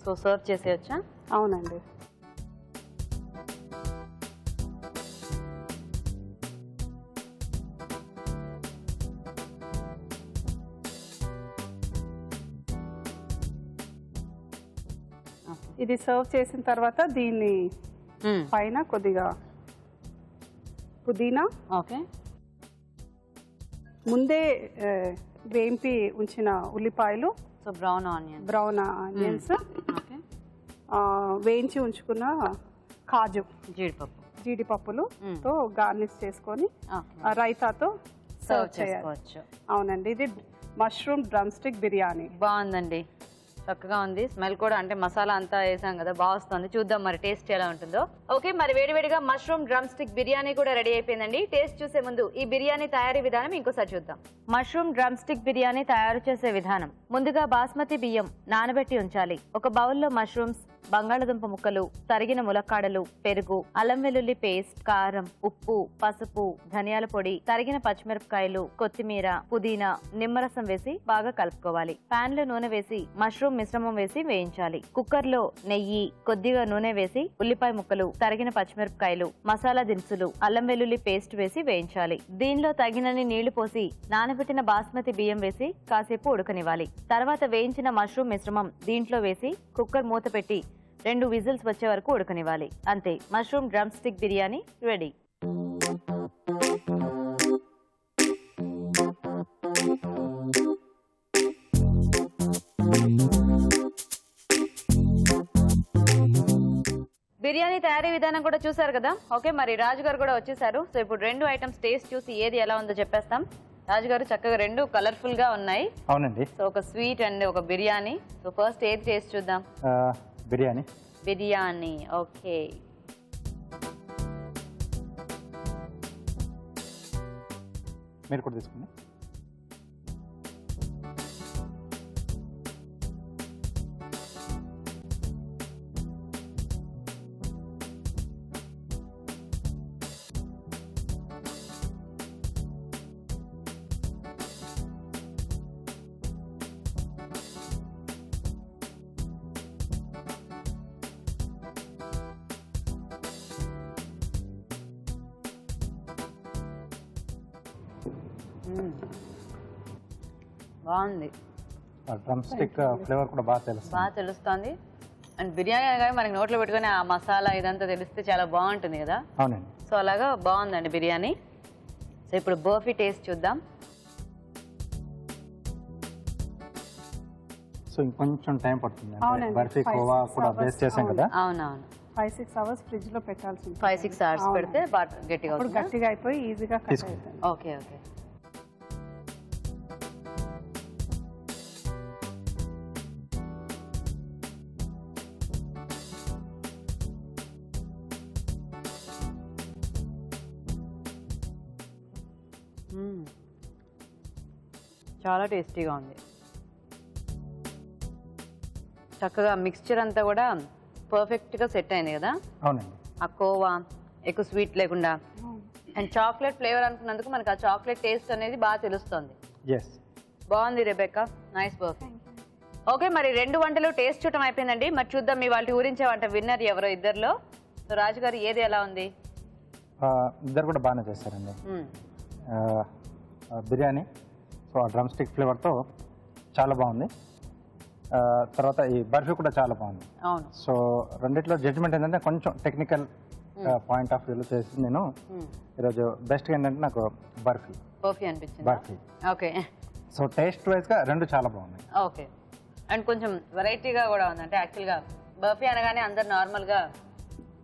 సో సర్వ్ చేసేయచ్చా? అవునండి. ఇది సర్వ్ చేసిన తర్వాత దీన్ని పైన కొద్దిగా పుదీనా, ఓకే, ముందే వేంపి ఉంచిన ఉల్లిపాయలు, సో బ్రౌన్ ఆనియన్స్, ఓకే, వేయించి ఉంచుకున్న కాజు, జీడిపప్పులతో గార్నిష్ చేసుకొని రైతాతో సర్వ్ చేసుకోవచ్చు. అవునండి, ఇది మష్రూమ్ డ్రమ్ స్టిక్ బిర్యానీ. బాగుందండి, చక్కగా ఉంది. స్మెల్ కూడా, అంటే మసాలా అంతా వేసాం కదా, బాగా వస్తుంది. చూద్దాం మరి టేస్ట్ ఎలా ఉంటుందో. ఓకే, మరి వేడివేడిగా మష్రూమ్ డ్రమ్ స్టిక్ బిర్యానీ కూడా రెడీ అయిపోయిందండి. టేస్ట్ చూసే ముందు ఈ బిర్యానీ తయారీ విధానం ఇంకోసారి చూద్దాం. మష్రూమ్ డ్రమ్ స్టిక్ బిర్యానీ తయారు చేసే విధానం. ముందుగా బాస్మతి బియ్యం నానబెట్టి ఉంచాలి. ఒక బౌల్లో మష్రూమ్స్, బంగాళదుంప ముక్కలు, తరిగిన ములక్కాడలు, పెరుగు, అల్లం వెల్లుల్లి పేస్ట్, కారం, ఉప్పు, పసుపు, ధనియాల పొడి, తరిగిన పచ్చిమిరపకాయలు, కొత్తిమీర, పుదీనా, నిమ్మరసం వేసి బాగా కలుపుకోవాలి. పాన్ లో నూనె వేసి మష్రూమ్ మిశ్రమం వేసి వేయించాలి. కుక్కర్ లో నెయ్యి, కొద్దిగా నూనె వేసి ఉల్లిపాయ ముక్కలు, తరిగిన పచ్చిమిరపకాయలు, మసాలా దినుసులు, అల్లం వెల్లుల్లి పేస్ట్ వేసి వేయించాలి. దీనిలో తగినన్ని నీళ్లు పోసి నానబెట్టిన బాస్మతి బియ్యం వేసి కాసేపు ఉడకనివ్వాలి. తర్వాత వేయించిన మష్రూమ్ మిశ్రమం దీంట్లో వేసి కుక్కర్ మూత పెట్టి 2 విజిల్స్ వచ్చే వరకు ఉడకనివ్వాలి. అంతే, mushroom drum stick biryani ready. Biryani తయారీ విధానం కూడా చూసారు కదా. ఓకే, మరి రాజు గారు కూడా వచ్చేసారు. సో ఇప్పుడు 2 ఐటమ్స్ టేస్ట్ చూసి ఏది ఎలా ఉందో చెప్పేస్తాం. రాజు గారు, చక్కగా 2 కలర్ఫుల్ గా ఉన్నాయి. అవునండి. సో ఒక స్వీట్ అండ్ ఒక బిర్యానీ. సో ఫస్ట్ ఏది టేస్ట్ చూద్దాం? బిర్యానీ. ఓకే, మీరు కూడా తీసుకోండి. బాగుంది. డ్రమ్ స్టిక్ ఫ్లేవర్ కూడా బాగా తెలుస్తుంది. అండ్ బిర్యానీ అనగానే మనకి నోట్లో పెట్టుకుని ఆ మసాలా ఇదంతా తెలిస్తే చాలా బాగుంటుంది కదా. అవునండి. సో అలాగా బాగుందండి బిర్యానీ. సో ఇప్పుడు బర్ఫీ టేస్ట్ చూద్దాం. సో ఇంకొంచెం టైం పడుతుంది. బర్ఫీ కోవా కూడా బేస్ చేసాం కదా. అవునవును, 5-6 అవర్స్ ఫ్రిడ్జ్ లో పెట్టాల్సి 5-6 అవర్స్ పెడితే గట్టిగా అయిపోయి ఈజీగా కట్ అవుతుంది. Okay okay. చాలా టేస్టీగా ఉంది. చక్కగా మిక్స్చర్ అంతా కూడా పర్ఫెక్ట్గా సెట్ అయింది కదా. అవునండి. ఆ కోవా ఎక్కువ స్వీట్ లేకుండా అండ్ చాక్లెట్ ఫ్లేవర్ అనుకున్నందుకు మనకి ఆ చాక్లెట్ టేస్ట్ అనేది బాగా తెలుస్తుంది. బాగుంది రెబెక్కా, నైస్ బర్ఫీ. ఓకే, మరి 2 వంటలు టేస్ట్ చూడటం అయిపోయిందండి. మరి చూద్దాం మీ వాళ్ళ ఊరించే వంట విన్నర్ ఎవరో ఇద్దరులో. సో రాజు గారు, ఏది ఎలా ఉంది? ఇద్దరు కూడా బాగానే చేశారండి. బిర్యానీ సో ఆ డ్రమ్ స్టిక్ ఫ్లేవర్తో చాలా బాగుంది. తర్వాత ఈ బర్ఫీ కూడా చాలా బాగుంది. అవును. సో రెండిట్లో జడ్జిమెంట్ ఏంటంటే కొంచెం టెక్నికల్ పాయింట్ ఆఫ్ వ్యూలో చేసి నేను ఈరోజు బెస్ట్గా ఏంటంటే నాకు బర్ఫీ అనిపించింది. ఓకే. సో టేస్ట్ వైజ్గా 2 చాలా బాగున్నాయి. ఓకే, అండ్ కొంచెం వెరైటీగా కూడా ఉంది. అంటే యాక్చువల్గా బర్ఫీ అనగానే అందరు నార్మల్గా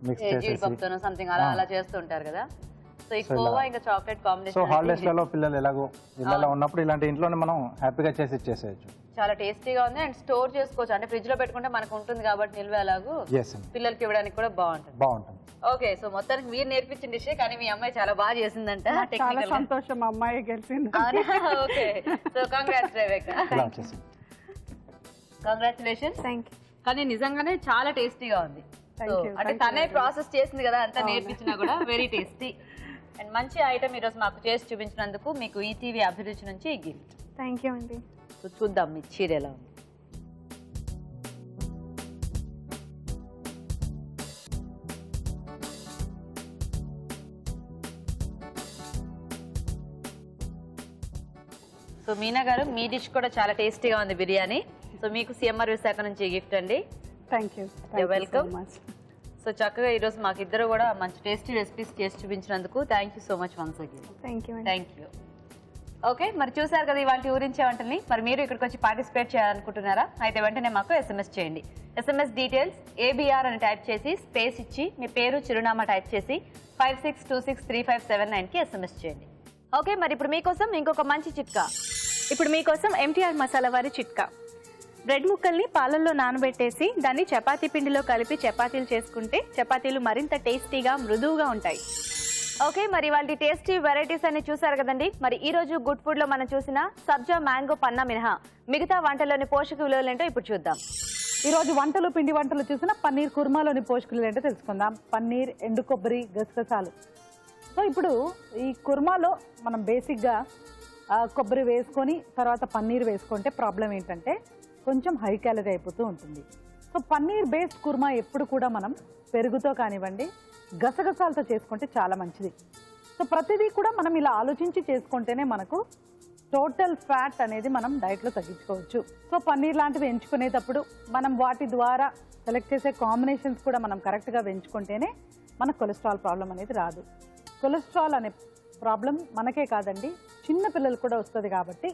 మిక్స్ చేసేసి జీడిపప్పుతోనో సంథింగ్ అలా అలా చేస్తుంటారు కదా. సో ఈ కోవా ఇంకా చాక్లెట్ సో కాంబినేషన్ హాలిడేస్లలో పిల్లలు ఎలాగో ఇళ్ళలో ఉన్నప్పుడు ఇలాంటి ఇంట్లోనే మనం హ్యాపీగా చేసి ఇచ్చేసేయచ్చు. చాలా టేస్టీగా ఉంది అండ్ స్టోర్ చేసుకోవచ్చు, అంటే ఫ్రిడ్జ్ లో పెట్టుకుంటే మనకు ఉంటుంది కాబట్టి నిల్వ ఎలాగో పిల్లలకి ఇవ్వడానికి కూడా బాగుంటుంది. ఓకే, సో మొత్తానికి మీరు నేర్పించిన డిష్, కానీ మీ అమ్మాయి చాలా బాగా చేసిందంట. చాలా సంతోషం, అమ్మాయి గెలిచింది. Okay, so congrats Rebecca, congratulations. Thank you. కానీ నిజంగానే చాలా టేస్టీగా ఉంది. సో అంటే తనే ప్రాసెస్ చేసింది కదా, అంతా నేర్పించినా కూడా వెరీ టేస్టీ అండ్ మంచి ఐటమ్ ఈరోజు మాకు చేసి చూపించినందుకు మీకు ఈటీవీ అభిరుచి నుంచి ఈ గిఫ్ట్. థ్యాంక్ యూ అండి. సో చూద్దాం మీ చీర ఎలా ఉంది. సో మీనా గారు, మీ డిష్ కూడా చాలా టేస్టీగా ఉంది బిర్యానీ. సో మీకు సిఎంఆర్ విశాఖ నుంచి గిఫ్ట్ అండి. Thank you. వెల్కమ్. సో చక్కగా ఈరోజు మాకు ఇద్దరు కూడా మంచి టేస్టీ రెసిపీస్ చేసి చూపించినందుకు thank you so much once again. Thank you. Okay, మరి చూసారు కదా ఇవాళ ఊరించే వంటల్ని. మరి మీరు ఇక్కడికి వచ్చి పార్టిసిపేట్ చేయాలనుకుంటున్నారా? అయితే వెంటనే మాకు SMS చేయండి. SMS డీటెయిల్స్ ABR అని టైప్ చేసి స్పేస్ ఇచ్చి మీ పేరు చిరునామా టైప్ చేసి 56263579కి SMS చేయండి. ఓకే, మరి ఇప్పుడు మీకోసం ఇంకొక మంచి చిట్కా. ఇప్పుడు మీకోసం MTR మసాలా వారి చిట్కా. బ్రెడ్ ముక్కల్ని పాలల్లో నానబెట్టేసి దాన్ని చపాతీ పిండిలో కలిపి చపాతీలు చేసుకుంటే చపాతీలు మరింత టేస్టీగా మృదువుగా ఉంటాయి. ఓకే, మరి వాళ్ళ టేస్టీ వెరైటీస్ అన్ని చూసారు కదండి. మరి ఈ రోజు గుడ్ ఫుడ్ లో మనం చూసిన సబ్జా మ్యాంగో పన్నా మినహా మిగతా వంటల్లోని పోషక విలువలు ఏంటో ఇప్పుడు చూద్దాం. ఈ రోజు వంటలు పిండి వంటలు చూసిన పన్నీర్ కుర్మాలోని పోషకులు ఏంటో తెలుసుకుందాం. పన్నీర్, ఎండు కొబ్బరి, గసగసాలు. సో ఇప్పుడు ఈ కుర్మాలో మనం బేసిక్గా కొబ్బరి వేసుకొని తర్వాత పన్నీర్ వేసుకుంటే ప్రాబ్లం ఏంటంటే కొంచెం హై క్యాలరీ అయిపోతూ ఉంటుంది. సో పన్నీర్ బేస్డ్ కుర్మా ఎప్పుడు కూడా మనం పెరుగుతో కానివ్వండి గసగసాలతో చేసుకుంటే చాలా మంచిది. సో ప్రతిదీ కూడా మనం ఇలా ఆలోచించి చేసుకుంటేనే మనకు టోటల్ ఫ్యాట్ అనేది మనం డైట్లో తగ్గించుకోవచ్చు. సో పన్నీర్ లాంటివి ఎంచుకునేటప్పుడు మనం వాటి ద్వారా సెలెక్ట్ చేసే కాంబినేషన్స్ కూడా మనం కరెక్ట్గా ఎంచుకుంటేనే మన కొలెస్ట్రాల్ ప్రాబ్లం అనేది రాదు. కొలెస్ట్రాల్ అనే ప్రాబ్లం మనకే కాదండి, చిన్న పిల్లలు కూడా వస్తుంది. కాబట్టి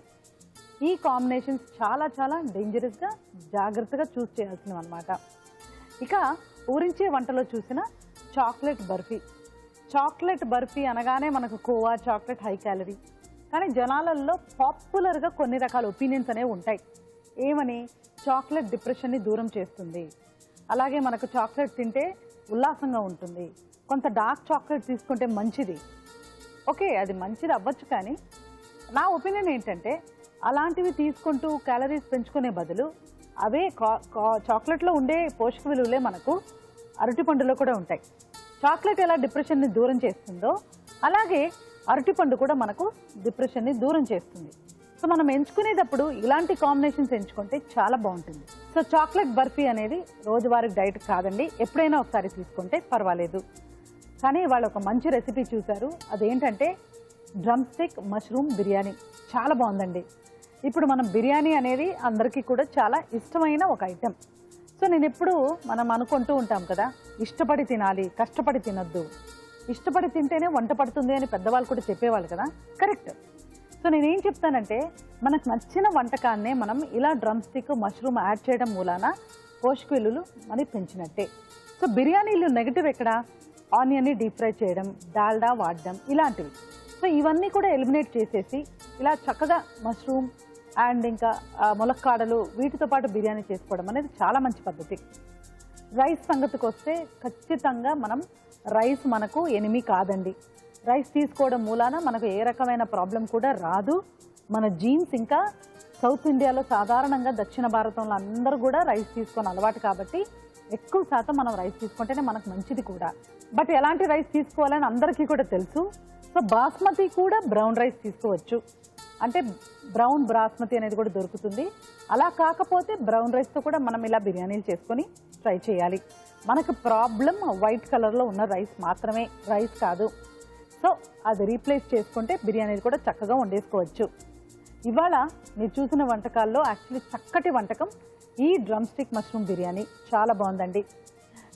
ఈ కాంబినేషన్స్ చాలా చాలా డేంజరస్గా జాగ్రత్తగా చూస్ చేయాల్సినవి అనమాట. ఇక ఊరించే వంటలో చూసిన చాక్లెట్ బర్ఫీ. చాక్లెట్ బర్ఫీ అనగానే మనకు కోవా చాక్లెట్ హై క్యాలరీ, కానీ జనాలలో పాపులర్గా కొన్ని రకాల ఒపీనియన్స్ అనేవి ఉంటాయి. ఏమని? చాక్లెట్ డిప్రెషన్ని దూరం చేస్తుంది, అలాగే మనకు చాక్లెట్ తింటే ఉల్లాసంగా ఉంటుంది, కొంత డార్క్ చాక్లెట్ తీసుకుంటే మంచిది. ఓకే, అది మంచిది అవ్వచ్చు, కానీ నా ఒపీనియన్ ఏంటంటే అలాంటివి తీసుకుంటూ క్యాలరీస్ పెంచుకునే బదులు అవే చాక్లెట్లో ఉండే పోషక విలువలే మనకు అరటిపండులో కూడా ఉంటాయి. చాక్లెట్ ఎలా డిప్రెషన్ని దూరం చేస్తుందో అలాగే అరటిపండు కూడా మనకు డిప్రెషన్ని దూరం చేస్తుంది. సో మనం ఎంచుకునేటప్పుడు ఇలాంటి కాంబినేషన్స్ ఎంచుకుంటే చాలా బాగుంటుంది. సో చాక్లెట్ బర్ఫీ అనేది రోజువారీ డైట్ కాదండి, ఎప్పుడైనా ఒకసారి తీసుకుంటే పర్వాలేదు. కానీ వాళ్ళు ఒక మంచి రెసిపీ చూశారు, అదేంటంటే డ్రమ్ స్టిక్ మష్రూమ్ బిర్యానీ. చాలా బాగుందండి. ఇప్పుడు మనం బిర్యానీ అనేది అందరికీ కూడా చాలా ఇష్టమైన ఒక ఐటెం. సో నేను ఎప్పుడు మనం అనుకుంటూ ఉంటాం కదా, ఇష్టపడి తినాలి, కష్టపడి తినొద్దు. ఇష్టపడి తింటేనే వంట పడుతుంది అని పెద్దవాళ్ళు కూడా చెప్పేవాళ్ళు కదా, కరెక్ట్. సో నేనేం చెప్తానంటే మనకు నచ్చిన వంటకాన్నే మనం ఇలా డ్రమ్ స్టిక్ మష్రూమ్ యాడ్ చేయడం మూలాన పోషక విలువలు మనకి పెంచినట్టే. సో బిర్యానీలు నెగిటివ్ ఎక్కడ? ఆనియన్ని డీప్ ఫ్రై చేయడం, డాల్డా వాడడం, ఇలాంటివి. సో ఇవన్నీ కూడా ఎలిమినేట్ చేసేసి ఇలా చక్కగా మష్రూమ్ అండ్ ఇంకా ములక్కాడలు వీటితో పాటు బిర్యానీ చేసుకోవడం అనేది చాలా మంచి పద్ధతి. రైస్ సంగతికి వస్తే ఖచ్చితంగా మనం రైస్ మనకు ఎనిమి కాదండి. రైస్ తీసుకోవడం మూలాన మనకు ఏ రకమైన ప్రాబ్లం కూడా రాదు. మన జీన్స్ ఇంకా సౌత్ ఇండియాలో సాధారణంగా దక్షిణ భారతంలో అందరూ కూడా రైస్ తీసుకొని అలవాటు కాబట్టి ఎక్కువ శాతం మనం రైస్ తీసుకుంటేనే మనకు మంచిది కూడా. బట్ ఎలాంటి రైస్ తీసుకోవాలని అందరికీ కూడా తెలుసు. సో బాస్మతి కూడా బ్రౌన్ రైస్ తీసుకోవచ్చు, అంటే బ్రౌన్ బాస్మతి అనేది కూడా దొరుకుతుంది. అలా కాకపోతే బ్రౌన్ రైస్తో కూడా మనం ఇలా బిర్యానీలు చేసుకొని ట్రై చేయాలి. మనకు ప్రాబ్లం వైట్ కలర్లో ఉన్న రైస్ మాత్రమే, రైస్ కాదు. సో అది రీప్లేస్ చేసుకుంటే బిర్యానీ కూడా చక్కగా వండేసుకోవచ్చు. ఇవాళ మీరు చూసిన వంటకాల్లో యాక్చువల్లీ చక్కటి వంటకం ఈ డ్రమ్ స్టిక్ మష్రూమ్ బిర్యానీ. చాలా బాగుందండి.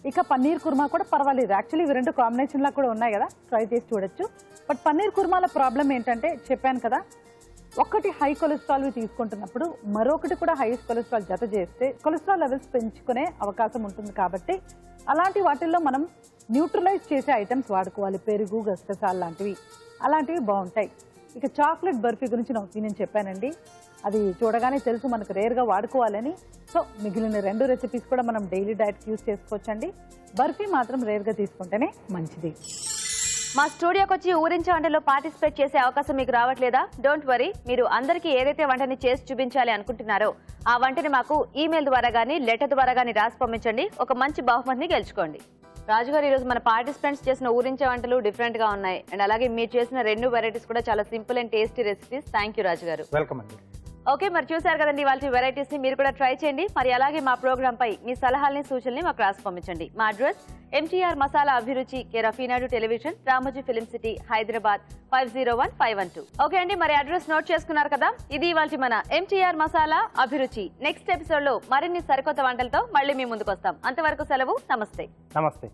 ఇక పన్నీర్ కుర్మా కూడా పర్వాలేదు. యాక్చువల్లీ ఇవి రెండు కాంబినేషన్లా కూడా ఉన్నాయి కదా, ట్రై చేసి చూడొచ్చు. బట్ పన్నీర్ కుర్మాల ప్రాబ్లం ఏంటంటే చెప్పాను కదా, ఒకటి హై కొలెస్ట్రాల్ తీసుకుంటున్నప్పుడు మరొకటి కూడా హై కొలెస్ట్రాల్ జత చేస్తే కొలెస్ట్రాల్ లెవెల్స్ పెంచుకునే అవకాశం ఉంటుంది. కాబట్టి అలాంటి వాటిల్లో మనం న్యూట్రలైజ్ చేసే ఐటమ్స్ వాడుకోవాలి. పెరుగు, గసగసాలు లాంటివి అలాంటివి బాగుంటాయి. ఇక చాక్లెట్ బర్ఫీ గురించి నా ఒపీనియన్ చెప్పానండి. అది చూడగానే తెలుసు మనకు రేర్గా వాడుకోవాలని. సో మిగిలిన 2 రెసిపీస్ కూడా మనం డైలీ డైట్ యూస్ చేసుకోవచ్చండి. బర్ఫీ మాత్రం రేర్గా తీసుకుంటేనే మంచిది. మా స్టూడియోకి వచ్చి ఊరించే వంటలో పార్టిసిపేట్ చేసే అవకాశం మీకు రావట్లేదా? డోంట్ వరీ, మీరు అందరికీ ఏదైతే వంటని చేసి చూపించాలి అనుకుంటున్నారో ఆ వంటని మాకు ఈమెయిల్ ద్వారా గానీ లెటర్ ద్వారా గానీ రాసి పంపించండి. ఒక మంచి బహుమతిని గెలుచుకోండి. రాజుగారు, ఈరోజు మన పార్టిసిపెంట్స్ చేసిన ఊరించే వంటలు డిఫరెంట్ గా ఉన్నాయి. అండ్ అలాగే మీరు చేసిన 2 వెరైటీస్ కూడా చాలా simple and tasty recipes. Thank you రాజుగారు. వెల్కమ్ అండి. ఓకే, మరి చూసారు కదండి వాళ్ళ వెరైటీస్ ని, మీరు కూడా ట్రై చేయండి. మరి అలాగే మా ప్రోగ్రామ్ పై మీ సలహాలని సూచనల్ని మాకు రాసి పంపించండి. మా అడ్రస్ MTR మసాలా అభిరుచి, care of Eenadu television, Ramoji film city, Hyderabad 501512. Okay అండి, మరి అడ్రస్ నోట్ చేసుకున్నారు కదా. ఇది ఇవాళ మన MTR మసాలా అభిరుచి. నెక్స్ట్ ఎపిసోడ్ లో మరిన్ని సరికొత్త వంటలతో మళ్ళీ మీ ముందుకు వస్తాం. అంతవరకు సెలవు. నమస్తే. నమస్తే.